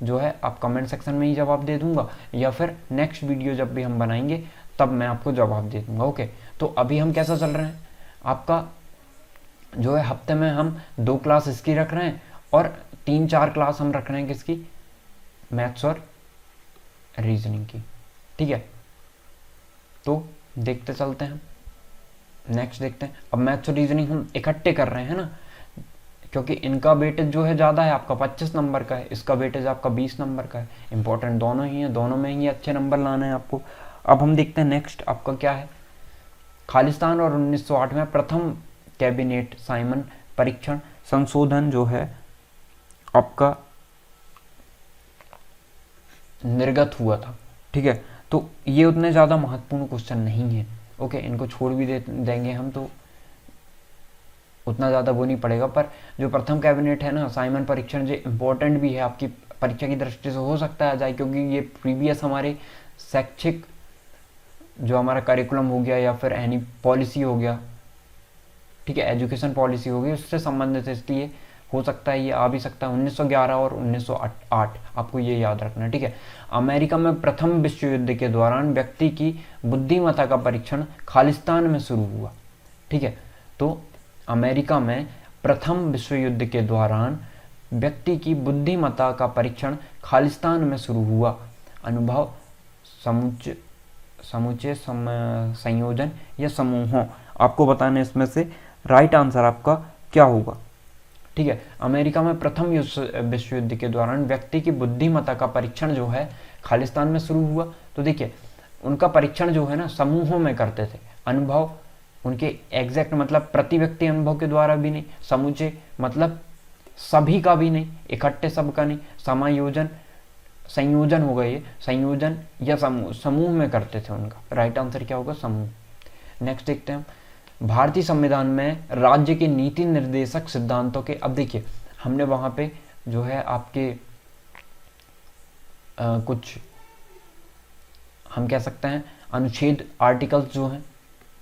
जो है आप कमेंट सेक्शन में ही जवाब दे दूंगा, या फिर नेक्स्ट वीडियो जब भी हम बनाएंगे तब मैं आपको जवाब दे दूंगा। ओके, तो अभी हम कैसा चल रहे हैं, आपका जो है हफ्ते में हम 2 क्लास इसकी रख रहे हैं और 3-4 क्लास हम रख रहे हैं किसकी? मैथ्स और रीजनिंग की, ठीक है। तो देखते चलते हैं, नेक्स्ट देखते हैं। अब मैथ्स और रीजनिंग हम इकट्ठे कर रहे हैं ना, क्योंकि इनका वेटेज जो है ज़्यादा है, आपका 25 नंबर का है, इसका वेटेज आपका 20 नंबर का है। इंपॉर्टेंट दोनों ही है, दोनों में ही अच्छे नंबर लाने हैं आपको। अब हम देखते हैं नेक्स्ट आपका क्या है। खालिस्तान और 1908 में प्रथम कैबिनेट साइमन परीक्षण संशोधन जो है आपका निर्गत हुआ था, ठीक है। तो ये उतने ज़्यादा महत्वपूर्ण क्वेश्चन नहीं है, ओके, इनको छोड़ भी देंगे हम, तो उतना ज़्यादा वो नहीं पड़ेगा। पर जो प्रथम कैबिनेट है ना साइमन परीक्षण, जो इम्पोर्टेंट भी है आपकी परीक्षा की दृष्टि से, हो सकता है आ जाए, क्योंकि ये प्रीवियस हमारे शैक्षिक जो हमारा करिकुलम हो गया या फिर एनी पॉलिसी हो गया, ठीक है, एजुकेशन पॉलिसी होगी, उससे संबंधित है, इसलिए हो सकता है ये आ भी सकता है। 1911 और 1908 आपको ये याद रखना है, ठीक है। अमेरिका में प्रथम विश्व युद्ध के दौरान व्यक्ति की बुद्धिमत्ता का परीक्षण खालिस्तान में शुरू हुआ, ठीक है। तो अमेरिका में प्रथम विश्व युद्ध के दौरान व्यक्ति की बुद्धिमत्ता का परीक्षण खालिस्तान में शुरू हुआ। अनुभव, समूचे संयोजन या समूहों, आपको बताना है इसमें से राइट आंसर आपका क्या होगा, ठीक है। अमेरिका में प्रथम विश्व युद्ध के दौरान व्यक्ति की बुद्धिमत्ता का परीक्षण जो है खालिस्तान में शुरू हुआ। तो देखिए, उनका परीक्षण जो है ना समूहों में करते थे। अनुभव उनके एग्जैक्ट मतलब प्रति व्यक्ति अनुभव के द्वारा भी नहीं, समूचे मतलब सभी का भी नहीं, इकट्ठे सबका नहीं, समायोजन संयोजन होगा, ये संयोजन या समूह में करते थे उनका। राइट आंसर क्या होगा? समूह। नेक्स्ट देखते हैं, भारतीय संविधान में राज्य के नीति निर्देशक सिद्धांतों के, अब देखिए हमने वहाँ पे जो है आपके कुछ हम कह सकते हैं अनुच्छेद, आर्टिकल्स जो हैं,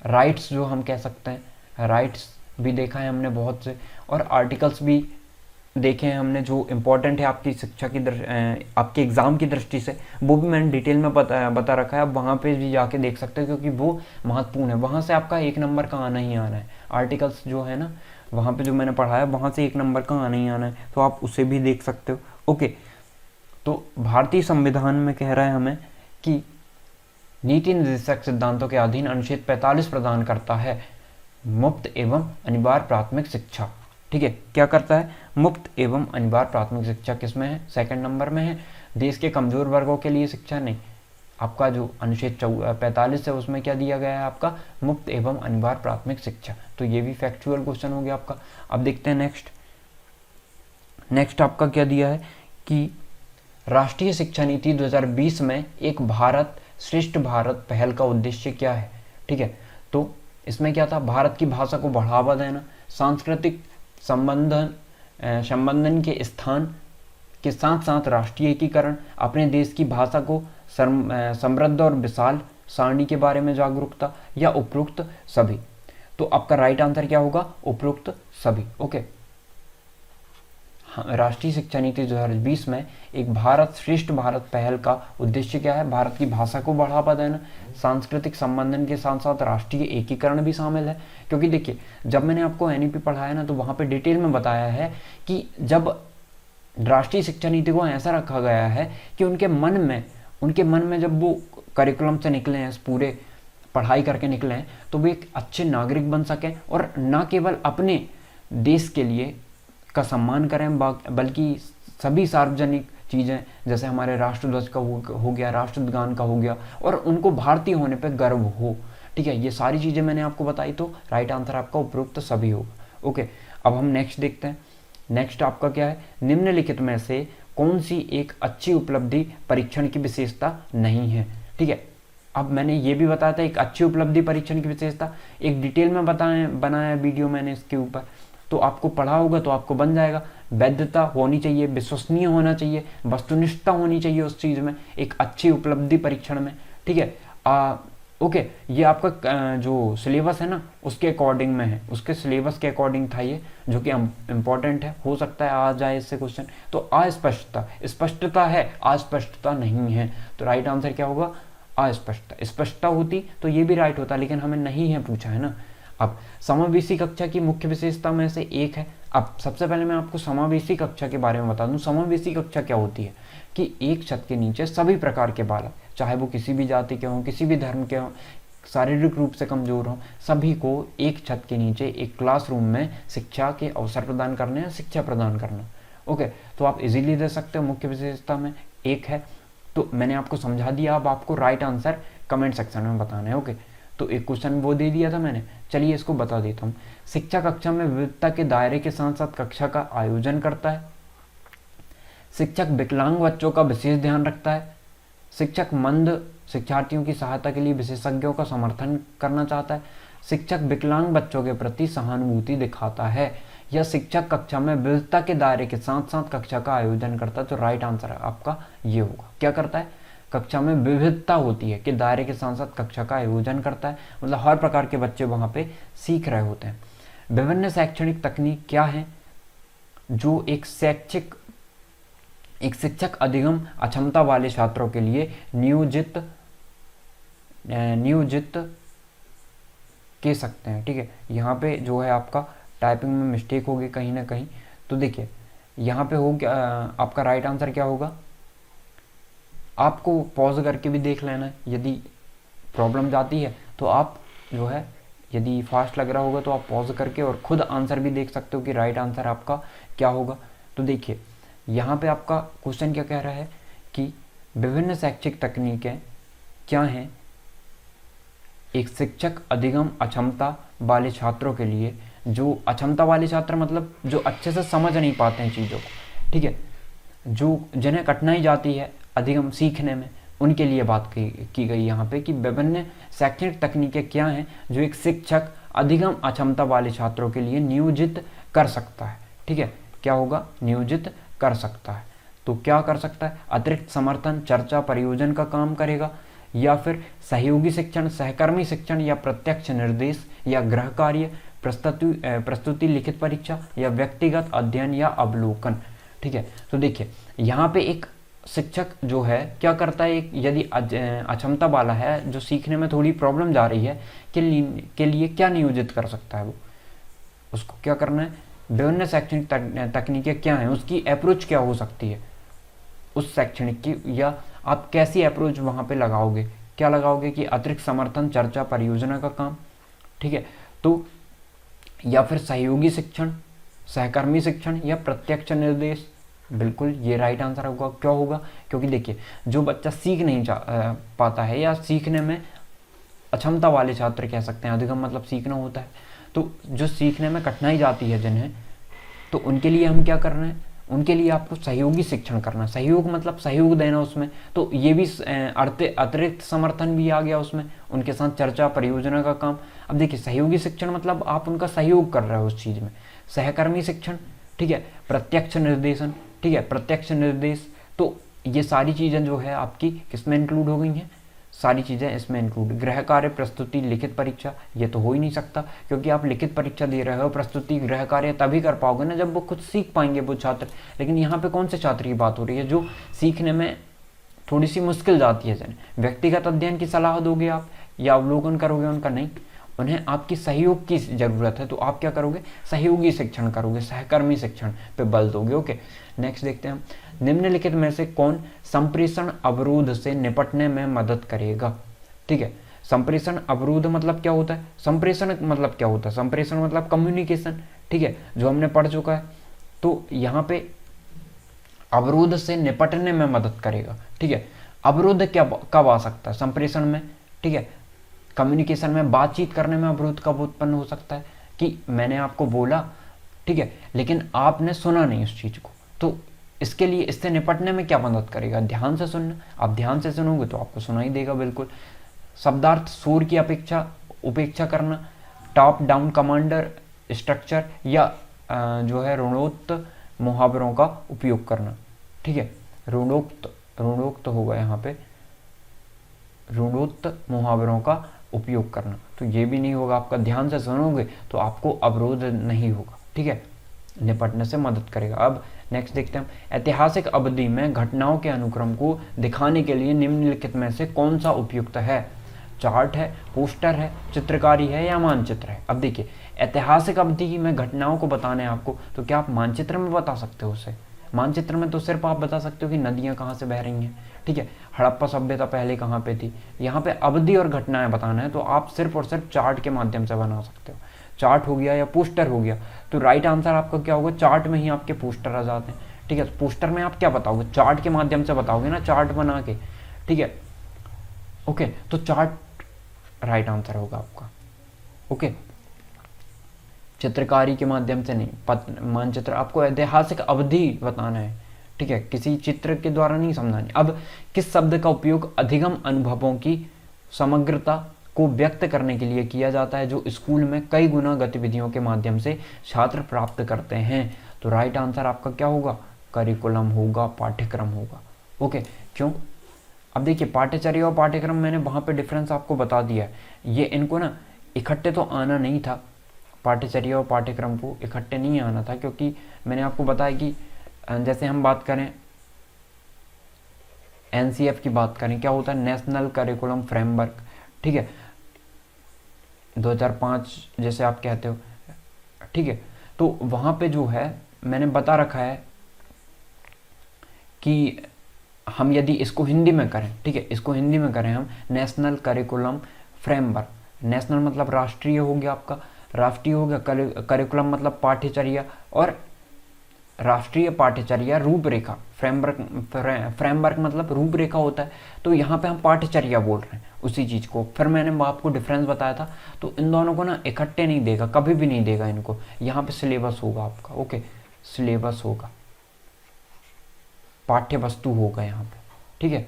राइट्स जो हम कह सकते हैं, राइट्स भी देखा है हमने बहुत से, और आर्टिकल्स भी देखे हैं हमने जो इम्पोर्टेंट है आपकी शिक्षा की आपके एग्ज़ाम की दृष्टि से, वो भी मैंने डिटेल में बता रखा है। आप वहाँ पे भी जाके देख सकते हो क्योंकि वो महत्वपूर्ण है। वहाँ से आपका 1 नंबर का आना ही आना है। आर्टिकल्स जो है ना, वहाँ पे जो मैंने पढ़ा है वहाँ से 1 नंबर का आना ही आना है, तो आप उसे भी देख सकते हो। ओके, तो भारतीय संविधान में कह रहा है हमें कि नीति निर्देशक सिद्धांतों के अधीन अनुच्छेद 45 प्रदान करता है मुफ्त एवं अनिवार्य प्राथमिक शिक्षा। ठीक है, क्या करता है? मुफ्त एवं अनिवार्य प्राथमिक शिक्षा किसमें है? 2nd नंबर में है। देश के कमजोर वर्गों के लिए शिक्षा नहीं, आपका जो अनुच्छेद 45 है उसमें क्या दिया गया है? आपका मुफ्त एवं अनिवार्य प्राथमिक शिक्षा। तो ये भी फैक्चुअल क्वेश्चन हो गया आपका। अब देखते हैं नेक्स्ट आपका क्या दिया है कि राष्ट्रीय शिक्षा नीति 2020 में एक भारत श्रेष्ठ भारत पहल का उद्देश्य क्या है? ठीक है, तो इसमें क्या था? भारत की भाषा को बढ़ावा देना, सांस्कृतिक संबंधन के स्थान के साथ साथ राष्ट्रीय एकीकरण, अपने देश की भाषा को समृद्ध और विशाल सारणी के बारे में जागरूकता, या उपरोक्त सभी। तो आपका राइट आंसर क्या होगा? उपरोक्त सभी। ओके, राष्ट्रीय शिक्षा नीति 2020 में एक भारत श्रेष्ठ भारत पहल का उद्देश्य क्या है? भारत की भाषा को बढ़ावा देना, सांस्कृतिक संबंधन के साथ साथ राष्ट्रीय एकीकरण भी शामिल है। क्योंकि देखिए, जब मैंने आपको एनईपी पढ़ाया ना, तो वहाँ पे डिटेल में बताया है कि जब राष्ट्रीय शिक्षा नीति को ऐसा रखा गया है कि उनके मन में जब वो करिकुलम से निकले हैं, पूरे पढ़ाई करके निकले हैं, तो वो एक अच्छे नागरिक बन सकें और न केवल अपने देश के लिए का सम्मान करें, बल्कि सभी सार्वजनिक चीज़ें जैसे हमारे राष्ट्रध्वज का हो गया, राष्ट्रगान का हो गया, और उनको भारतीय होने पे गर्व हो। ठीक है, ये सारी चीज़ें मैंने आपको बताई, तो राइट आंसर आपका उपरोक्त सभी होगा। ओके, अब हम नेक्स्ट देखते हैं। नेक्स्ट आपका क्या है? निम्नलिखित में से कौन सी एक अच्छी उपलब्धि परीक्षण की विशेषता नहीं है? ठीक है, अब मैंने ये भी बताया था एक अच्छी उपलब्धि परीक्षण की विशेषता, एक डिटेल में बनाया वीडियो मैंने इसके ऊपर, तो आपको पढ़ा होगा तो आपको बन जाएगा। वैधता होनी चाहिए, विश्वसनीय होना चाहिए, वस्तुनिष्ठता होनी चाहिए उस चीज़ में, एक अच्छी उपलब्धि परीक्षण में। ठीक है, ओके, ये आपका जो सिलेबस है ना उसके अकॉर्डिंग में है, उसके सिलेबस के अकॉर्डिंग था ये, जो कि इम्पोर्टेंट है, हो सकता है आ जाए इससे क्वेश्चन। तो अस्पष्टता, स्पष्टता है, अस्पष्टता नहीं है, तो राइट आंसर क्या होगा? अस्पष्टता। स्पष्टता होती तो ये भी राइट होता, लेकिन हमें नहीं है पूछा है ना। अब समावेशी कक्षा की मुख्य विशेषता में से एक है। अब सबसे पहले मैं आपको समावेशी कक्षा के बारे में बता दूं। समावेशी कक्षा क्या होती है कि एक छत के नीचे सभी प्रकार के बालक, चाहे वो किसी भी जाति के हों, किसी भी धर्म के हों, शारीरिक रूप से कमजोर हों, सभी को एक छत के नीचे एक क्लासरूम में शिक्षा के अवसर प्रदान करने या शिक्षा प्रदान करना। ओके, तो आप इजीली दे सकते हो, मुख्य विशेषता में एक है। तो मैंने आपको समझा दिया, अब आपको राइट आंसर कमेंट सेक्शन में बताना है। ओके, तो एक क्वेश्चन वो दे दिया था मैंने, चलिए इसको बता देता हूँ। शिक्षा कक्षा में विविधता के दायरे के साथ साथ कक्षा का आयोजन करता है। शिक्षक विकलांग बच्चों का विशेष ध्यान रखता है। शिक्षक मंद शिक्षार्थियों की सहायता के लिए विशेषज्ञों का समर्थन करना चाहता है। शिक्षक विकलांग बच्चों के प्रति सहानुभूति दिखाता है। या शिक्षक कक्षा में विविधता के दायरे के साथ साथ कक्षा का आयोजन करता है। तो राइट आंसर आपका ये होगा, क्या करता है? कक्षा में विविधता होती है कि दायरे के साथ साथ कक्षा का आयोजन करता है, मतलब हर प्रकार के बच्चे वहाँ पे सीख रहे होते हैं। विभिन्न शैक्षणिक तकनीक क्या है जो एक शिक्षक अधिगम अक्षमता वाले छात्रों के लिए नियोजित कह सकते हैं। ठीक है, यहाँ पे जो है आपका टाइपिंग में मिस्टेक होगी कहीं ना कहीं, तो देखिए यहाँ पे हो गया आपका राइट आंसर क्या होगा। आपको पॉज करके भी देख लेना है, यदि प्रॉब्लम जाती है तो आप जो है, यदि फास्ट लग रहा होगा तो आप पॉज करके और खुद आंसर भी देख सकते हो कि राइट आंसर आपका क्या होगा। तो देखिए यहाँ पे आपका क्वेश्चन क्या कह रहा है कि विभिन्न शैक्षिक तकनीकें क्या हैं एक शिक्षक अधिगम अक्षमता वाले छात्रों के लिए, जो अक्षमता वाले छात्र मतलब जो अच्छे से समझ नहीं पाते हैं चीज़ों को, ठीक है, जो जिन्हें कठिनाई जाती है अधिगम सीखने में, उनके लिए बात की गई यहाँ पे कि विभिन्न शैक्षणिक तकनीकें क्या हैं जो एक शिक्षक अधिगम अक्षमता वाले छात्रों के लिए नियोजित कर सकता है। ठीक है, क्या होगा? नियोजित कर सकता है। तो क्या कर सकता है? अतिरिक्त समर्थन, चर्चा, परियोजन का काम करेगा, या फिर सहयोगी शिक्षण, सहकर्मी शिक्षण, या प्रत्यक्ष निर्देश, या गृह कार्य, प्रस्तुति लिखित परीक्षा या व्यक्तिगत अध्ययन या अवलोकन। ठीक है, तो देखिए यहाँ पे एक शिक्षक जो है क्या करता है, यदि अक्षमता वाला है जो सीखने में थोड़ी प्रॉब्लम जा रही है के लिए क्या नियोजित कर सकता है, वो उसको क्या करना है, विभिन्न शैक्षणिक तकनीकें क्या हैं, उसकी अप्रोच क्या हो सकती है उस शैक्षणिक की, या आप कैसी अप्रोच वहाँ पे लगाओगे, क्या लगाओगे कि अतिरिक्त समर्थन, चर्चा, परियोजना का काम। ठीक है, तो या फिर सहयोगी शिक्षण, सहकर्मी शिक्षण या प्रत्यक्ष निर्देश। बिल्कुल ये राइट आंसर होगा। क्या होगा, क्योंकि देखिए जो बच्चा सीख नहीं पाता है या सीखने में अक्षमता वाले छात्र कह सकते हैं, अधिगम मतलब सीखना होता है, तो जो सीखने में कठिनाई जाती है जिन्हें, तो उनके लिए हम क्या कर रहे हैं, उनके लिए आपको सहयोगी शिक्षण करना। सहयोग मतलब सहयोग देना उसमें, तो ये भी अतिरिक्त समर्थन भी आ गया उसमें, उनके साथ चर्चा, परियोजना का काम। अब देखिए सहयोगी शिक्षण मतलब आप उनका सहयोग कर रहे हो उस चीज़ में। सहकर्मी शिक्षण, ठीक है, प्रत्यक्ष निर्देशन, ठीक है, प्रत्यक्ष निर्देश, तो ये सारी चीज़ें जो है आपकी किसमें इंक्लूड हो गई हैं, सारी चीज़ें इसमें इंक्लूड। गृह कार्य, प्रस्तुति, लिखित परीक्षा, ये तो हो ही नहीं सकता, क्योंकि आप लिखित परीक्षा दे रहे हो, प्रस्तुति, गृह कार्य तभी कर पाओगे ना जब वो खुद सीख पाएंगे वो छात्र। लेकिन यहाँ पे कौन से छात्र की बात हो रही है जो सीखने में थोड़ी सी मुश्किल जाती है जिन्हें व्यक्तिगत अध्ययन की सलाह दोगे आप या अवलोकन करोगे उनका, नहीं, उन्हें आपकी सहयोग की ज़रूरत है, तो आप क्या करोगे, सहयोगी शिक्षण करोगे, सहकर्मी शिक्षण पे बल दोगे। ओके, नेक्स्ट देखते हैं हम, निम्नलिखित में से कौन संप्रेषण अवरोध से निपटने में मदद करेगा। ठीक है, संप्रेषण अवरोध मतलब क्या होता है, संप्रेषण मतलब क्या होता है, संप्रेषण मतलब कम्युनिकेशन। ठीक है, जो हमने पढ़ चुका है। तो यहाँ पे अवरोध से निपटने में मदद करेगा। ठीक है, अवरोध क्या कब आ सकता है, संप्रेषण में। ठीक है, कम्युनिकेशन में, बातचीत करने में अवरोध कब उत्पन्न हो सकता है कि मैंने आपको बोला, ठीक है, लेकिन आपने सुना नहीं उस चीज़ को, तो इसके लिए इससे निपटने में क्या मदद करेगा, ध्यान से सुनना। आप ध्यान से सुनोगे तो आपको सुनाई देगा बिल्कुल। शब्दार्थ शोर की उपेक्षा करना, टॉप डाउन कमांडर स्ट्रक्चर या जो है ऋणोक्त मुहावरों का उपयोग करना। ठीक है, ऋणोक्त होगा यहाँ पे, ऋणोक्त मुहावरों का उपयोग करना, तो ये भी नहीं होगा आपका। ध्यान से सुनोगे तो आपको अवरोध नहीं होगा। ठीक है, निपटने से मदद करेगा। अब नेक्स्ट देखते हैं हम, ऐतिहासिक अवधि में घटनाओं के अनुक्रम को दिखाने के लिए निम्नलिखित में से कौन सा उपयुक्त है। चार्ट है, पोस्टर है, चित्रकारी है या मानचित्र है। अब देखिए ऐतिहासिक अवधि में घटनाओं को बताने आपको, तो क्या आप मानचित्र में बता सकते हो उसे। मानचित्र में तो सिर्फ आप बता सकते हो कि नदियाँ कहाँ से बह रही हैं, ठीक है, हड़प्पा सभ्यता पहले कहाँ पे थी। यहाँ पे अवधि और घटनाएं बताना है तो आप सिर्फ और सिर्फ चार्ट के माध्यम से बना सकते हो। चार्ट हो गया या पोस्टर हो गया, तो राइट आंसर आपका क्या होगा, चार्ट में ही आपके पोस्टर आ जाते हैं। ठीक है, तो पोस्टर में आप क्या बताओगे, चार्ट के माध्यम से बताओगे ना, चार्ट बना के। ठीक है, ओके, तो चार्ट राइट आंसर होगा आपका। ओके, चित्रकारी के माध्यम से नहीं, मानचित्र, आपको ऐतिहासिक अवधि बताना है। ठीक है, किसी चित्र के द्वारा नहीं समझानी। अब किस शब्द का उपयोग अधिगम अनुभवों की समग्रता को व्यक्त करने के लिए किया जाता है जो स्कूल में कई गुना गतिविधियों के माध्यम से छात्र प्राप्त करते हैं। तो राइट आंसर आपका क्या होगा, करिकुलम होगा, पाठ्यक्रम होगा। ओके, क्यों, अब देखिए पाठ्यचर्या और पाठ्यक्रम मैंने वहाँ पे डिफरेंस आपको बता दिया है। ये इनको ना इकट्ठे तो आना नहीं था, पाठ्यचर्या और पाठ्यक्रम को इकट्ठे नहीं आना था, क्योंकि मैंने आपको बताया कि जैसे हम बात करें एनसीएफ की बात करें, क्या होता है, नेशनल करिकुलम फ्रेमवर्क। ठीक है, 2005 जैसे आप कहते हो। ठीक है, तो वहाँ पे जो है मैंने बता रखा है कि हम यदि इसको हिंदी में करें, ठीक है, इसको हिंदी में करें हम, नेशनल करिकुलम फ्रेमवर्क। नेशनल मतलब राष्ट्रीय हो गया आपका, राष्ट्रीय हो गया, करिकुलम मतलब पाठ्यचर्या, और राष्ट्रीय पाठ्यचर्या रूपरेखा, फ्रेमवर्क मतलब रूपरेखा होता है। तो यहाँ पे हम पाठ्यचर्या बोल रहे हैं उसी चीज़ को। फिर मैंने आपको डिफरेंस बताया था, तो इन दोनों को ना इकट्ठे नहीं देगा, कभी भी नहीं देगा इनको। यहाँ पे सिलेबस होगा आपका। ओके, सिलेबस होगा, पाठ्य वस्तु होगा यहाँ पे। ठीक है,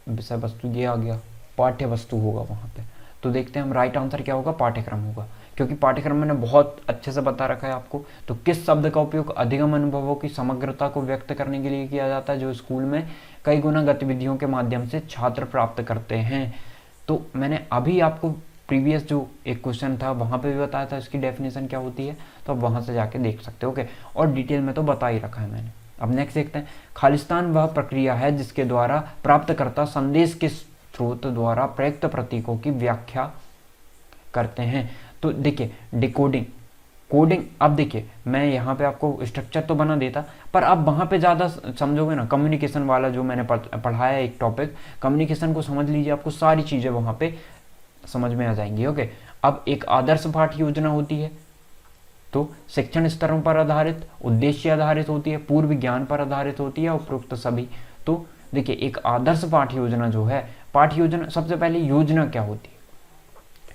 विषय वस्तु ये आ गया, पाठ्य वस्तु होगा वहाँ पे। तो देखते हैं हम, राइट आंसर क्या होगा, पाठ्यक्रम होगा, क्योंकि पाठ्यक्रम मैंने बहुत अच्छे से बता रखा है आपको। तो किस शब्द का उपयोग अधिगम अनुभवों की समग्रता को व्यक्त करने के लिए किया जाता है जो स्कूल में कई गुना गतिविधियों के माध्यम से छात्र प्राप्त करते हैं। तो मैंने अभी आपको प्रीवियस जो एक क्वेश्चन था वहाँ पे भी बताया था इसकी डेफिनेशन क्या होती है, तो आप वहाँ से जाके देख सकते हो। ओके, और डिटेल में तो बता ही रखा है मैंने। अब नेक्स्ट देखते हैं, खालिस्तान वह प्रक्रिया है जिसके द्वारा प्राप्तकर्ता संदेश के स्रोत द्वारा प्रयुक्त प्रतीकों की व्याख्या करते हैं। तो देखिए डिकोडिंग, कोडिंग, अब देखिए मैं यहाँ पे आपको स्ट्रक्चर तो बना देता, पर अब वहाँ पे ज़्यादा समझोगे ना, कम्युनिकेशन वाला जो मैंने पढ़ाया एक टॉपिक, कम्युनिकेशन को समझ लीजिए, आपको सारी चीज़ें वहाँ पे समझ में आ जाएंगी। ओके, अब एक आदर्श पाठ्य योजना होती है, तो शिक्षण स्तरों पर आधारित, उद्देश्य आधारित होती है, पूर्व ज्ञान पर आधारित होती है, उपरोक्त सभी। तो देखिए एक आदर्श पाठ्य योजना जो है, पाठ्य योजना, सबसे पहले योजना क्या होती है?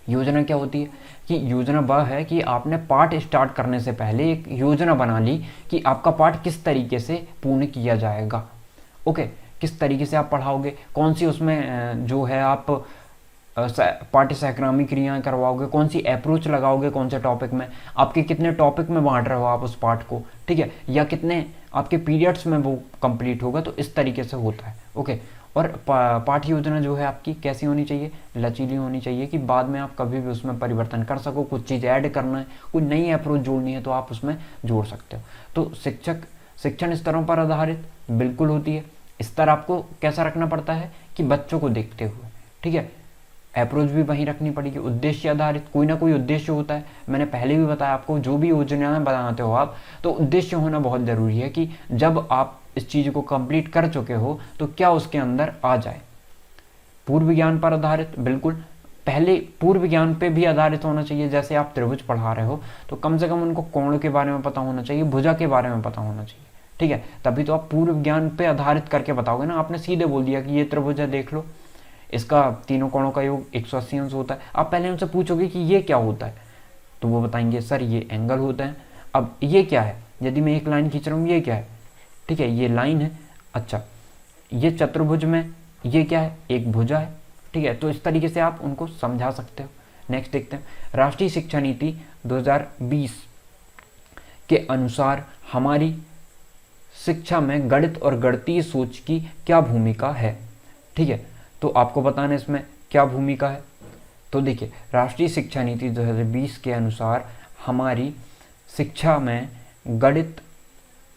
योजना क्या होती है कि योजना वह है कि आपने पाठ स्टार्ट करने से पहले एक योजना बना ली कि आपका पाठ किस तरीके से पूर्ण किया जाएगा। ओके, किस तरीके से आप पढ़ाओगे, कौन सी उसमें जो है आप पाठ्य सहक्रमी क्रियाएं करवाओगे, कौन सी अप्रोच लगाओगे, कौन से टॉपिक में, आपके कितने टॉपिक में बांट रहे हो आप उस पाठ को, ठीक है, या कितने आपके पीरियड्स में वो कंप्लीट होगा, तो इस तरीके से होता है। ओके, और पाठ्य योजना जो है आपकी कैसी होनी चाहिए? लचीली होनी चाहिए कि बाद में आप कभी भी उसमें परिवर्तन कर सको, कुछ चीज़ ऐड करना है, कोई नई अप्रोच जोड़नी है तो आप उसमें जोड़ सकते हो। तो शिक्षण स्तरों पर आधारित बिल्कुल होती है। स्तर आपको कैसा रखना पड़ता है कि बच्चों को देखते हुए, ठीक है, अप्रोच भी वहीं रखनी पड़ेगी। उद्देश्य आधारित, कोई ना कोई उद्देश्य होता है, मैंने पहले भी बताया आपको, जो भी योजनाएं बनाते हो आप, तो उद्देश्य होना बहुत ज़रूरी है कि जब आप इस चीज़ को कंप्लीट कर चुके हो तो क्या उसके अंदर आ जाए। पूर्व ज्ञान पर आधारित, बिल्कुल पहले पूर्व ज्ञान पे भी आधारित होना चाहिए। जैसे आप त्रिभुज पढ़ा रहे हो तो कम से कम उनको कोण के बारे में पता होना चाहिए, भुजा के बारे में पता होना चाहिए, ठीक है, तभी तो आप पूर्व ज्ञान पे आधारित करके बताओगे ना। आपने सीधे बोल दिया कि ये त्रिभुज है, देख लो, इसका तीनों कोणों का योग 180 अंश होता है। आप पहले उनसे पूछोगे कि ये क्या होता है, तो वो बताएंगे सर ये एंगल होता है। अब ये क्या है, यदि मैं एक लाइन खींच रहा हूँ, ये क्या है, ठीक है, ये लाइन है, अच्छा ये चतुर्भुज में ये क्या है, एक भुजा है, ठीक है, तो इस तरीके से आप उनको समझा सकते हो। नेक्स्ट देखते हैं, राष्ट्रीय शिक्षा नीति 2020 के अनुसार हमारी शिक्षा में गणित और गणितीय सोच की क्या भूमिका है, ठीक है, तो आपको बताना इसमें क्या भूमिका है। तो देखिए राष्ट्रीय शिक्षा नीति 2020 के अनुसार हमारी शिक्षा में गणित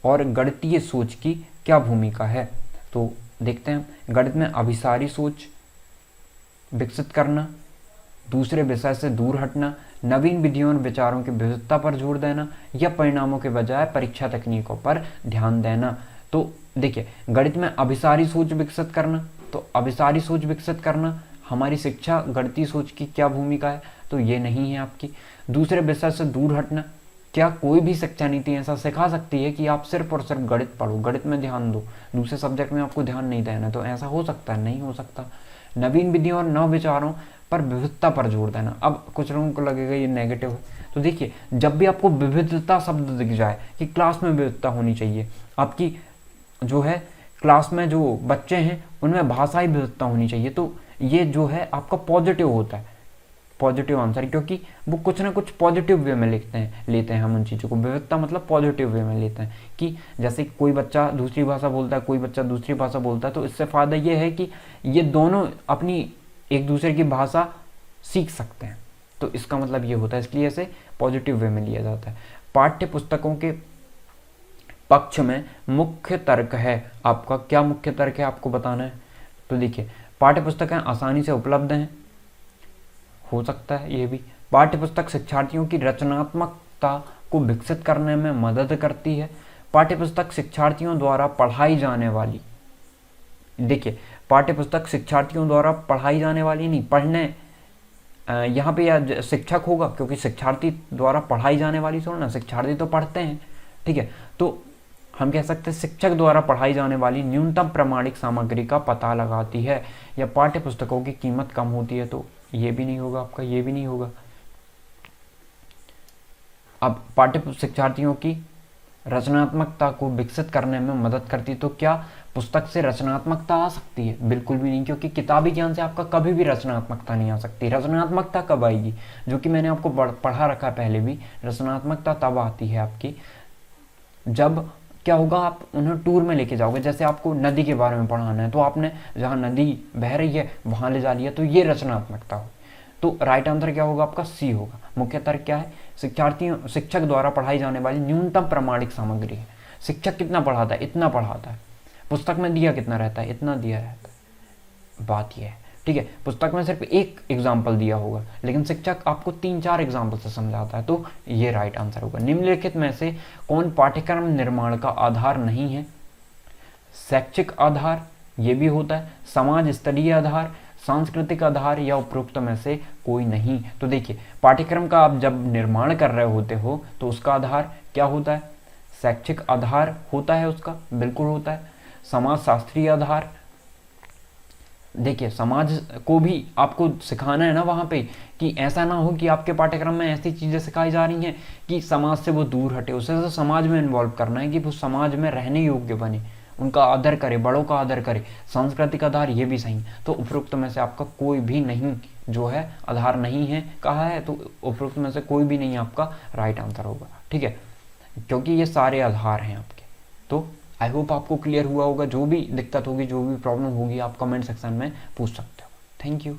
और गणितीय सोच की क्या भूमिका है। तो देखते हैं, गणित में अभिसारी सोच विकसित करना, दूसरे विषय से दूर हटना, नवीन विधियों और विचारों की विविधता पर जोर देना, या परिणामों के बजाय परीक्षा तकनीकों पर ध्यान देना। तो देखिए गणित में अभिसारी सोच विकसित करना, तो अभिसारी सोच विकसित करना, हमारी शिक्षा गणितीय सोच की क्या भूमिका है, तो ये नहीं है आपकी। दूसरे विषय से दूर हटना, क्या कोई भी शिक्षा नीति ऐसा सिखा सकती है कि आप सिर्फ और सिर्फ गणित पढ़ो, गणित में ध्यान दो, दूसरे सब्जेक्ट में आपको ध्यान नहीं देना, तो ऐसा हो सकता है? नहीं हो सकता। नवीन विधियों और नव विचारों पर विविधता पर जोर देना, अब कुछ लोगों को लगेगा ये नेगेटिव है, तो देखिए जब भी आपको विविधता शब्द दिख जाए कि क्लास में विविधता होनी चाहिए, आपकी जो है क्लास में जो बच्चे हैं उनमें भाषाई विविधता होनी चाहिए, तो ये जो है आपका पॉजिटिव होता है, पॉजिटिव आंसर, क्योंकि वो कुछ ना कुछ पॉजिटिव वे में लेते हैं हम उन चीज़ों को। विविधता मतलब पॉजिटिव वे में लेते हैं कि जैसे कोई बच्चा दूसरी भाषा बोलता है, कोई बच्चा दूसरी भाषा बोलता है, तो इससे फ़ायदा ये है कि ये दोनों अपनी एक दूसरे की भाषा सीख सकते हैं, तो इसका मतलब ये होता है, इसलिए इसे पॉजिटिव वे में लिया जाता है। पाठ्य पुस्तकों के पक्ष में मुख्य तर्क है आपका, क्या मुख्य तर्क है आपको बताना है। तो देखिए पाठ्य पुस्तकें आसानी से उपलब्ध हैं, हो सकता है ये भी। पाठ्य पुस्तक शिक्षार्थियों की रचनात्मकता को विकसित करने में मदद करती है। पाठ्य पुस्तक शिक्षार्थियों द्वारा पढ़ाई जाने वाली, देखिए पाठ्य पुस्तक शिक्षार्थियों द्वारा पढ़ाई जाने वाली नहीं, पढ़ने यहाँ पे या शिक्षक होगा, क्योंकि शिक्षार्थी द्वारा पढ़ाई जाने वाली थोड़ा ना, शिक्षार्थी तो पढ़ते हैं, ठीक है, तो हम कह सकते हैं शिक्षक द्वारा पढ़ाई जाने वाली न्यूनतम प्रमाणिक सामग्री का पता लगाती है। या पाठ्य पुस्तकों की कीमत कम होती है, तो ये भी नहीं होगा आपका, ये भी नहीं होगा। अब पाठ्य शिक्षार्थियों की रचनात्मकता को विकसित करने में मदद करती है, तो क्या पुस्तक से रचनात्मकता आ सकती है? बिल्कुल भी नहीं, क्योंकि किताबी ज्ञान से आपका कभी भी रचनात्मकता नहीं आ सकती। रचनात्मकता कब आएगी, जो कि मैंने आपको पढ़ा रखा है पहले भी, रचनात्मकता तब आती है आपकी जब क्या होगा, आप उन्हें टूर में लेके जाओगे। जैसे आपको नदी के बारे में पढ़ाना है, तो आपने जहाँ नदी बह रही है वहाँ ले जा लिया, तो ये रचनात्मकता हो। तो राइट आंसर क्या होगा आपका? सी होगा। मुख्य तर्क क्या है? शिक्षक द्वारा पढ़ाई जाने वाली न्यूनतम प्रमाणिक सामग्री है। शिक्षक कितना पढ़ाता है? इतना पढ़ाता है। पुस्तक में दिया कितना रहता है? इतना दिया रहता है। बात यह है, ठीक है, पुस्तक में सिर्फ एक एग्जाम्पल दिया होगा, लेकिन शिक्षक आपको 3-4 एग्जाम्पल से समझाता है, तो ये राइट आंसर होगा। निम्नलिखित में से कौन पाठ्यक्रम निर्माण का आधार नहीं है? शैक्षिक आधार, ये भी होता है, समाज स्तरीय आधार, सांस्कृतिक आधार, या उपरोक्त में से कोई नहीं। तो देखिए, पाठ्यक्रम का आप जब निर्माण कर रहे होते हो तो उसका आधार क्या होता है? शैक्षिक आधार होता है उसका, बिल्कुल होता है। समाज शास्त्रीय आधार, देखिए समाज को भी आपको सिखाना है ना वहाँ पे, कि ऐसा ना हो कि आपके पाठ्यक्रम में ऐसी चीज़ें सिखाई जा रही हैं कि समाज से वो दूर हटे। उसे तो समाज में इन्वॉल्व करना है कि वो समाज में रहने योग्य बने, उनका आदर करे, बड़ों का आदर करे। सांस्कृतिक आधार, ये भी सही। तो उपरोक्त में से आपका कोई भी नहीं जो है आधार नहीं है कहा है, तो उपरोक्त में से कोई भी नहीं आपका राइट आंसर होगा, ठीक है, क्योंकि ये सारे आधार हैं आपके। तो आई होप आपको क्लियर हुआ होगा। जो भी दिक्कत होगी, जो भी प्रॉब्लम होगी, आप कमेंट सेक्शन में पूछ सकते हो। Thank you.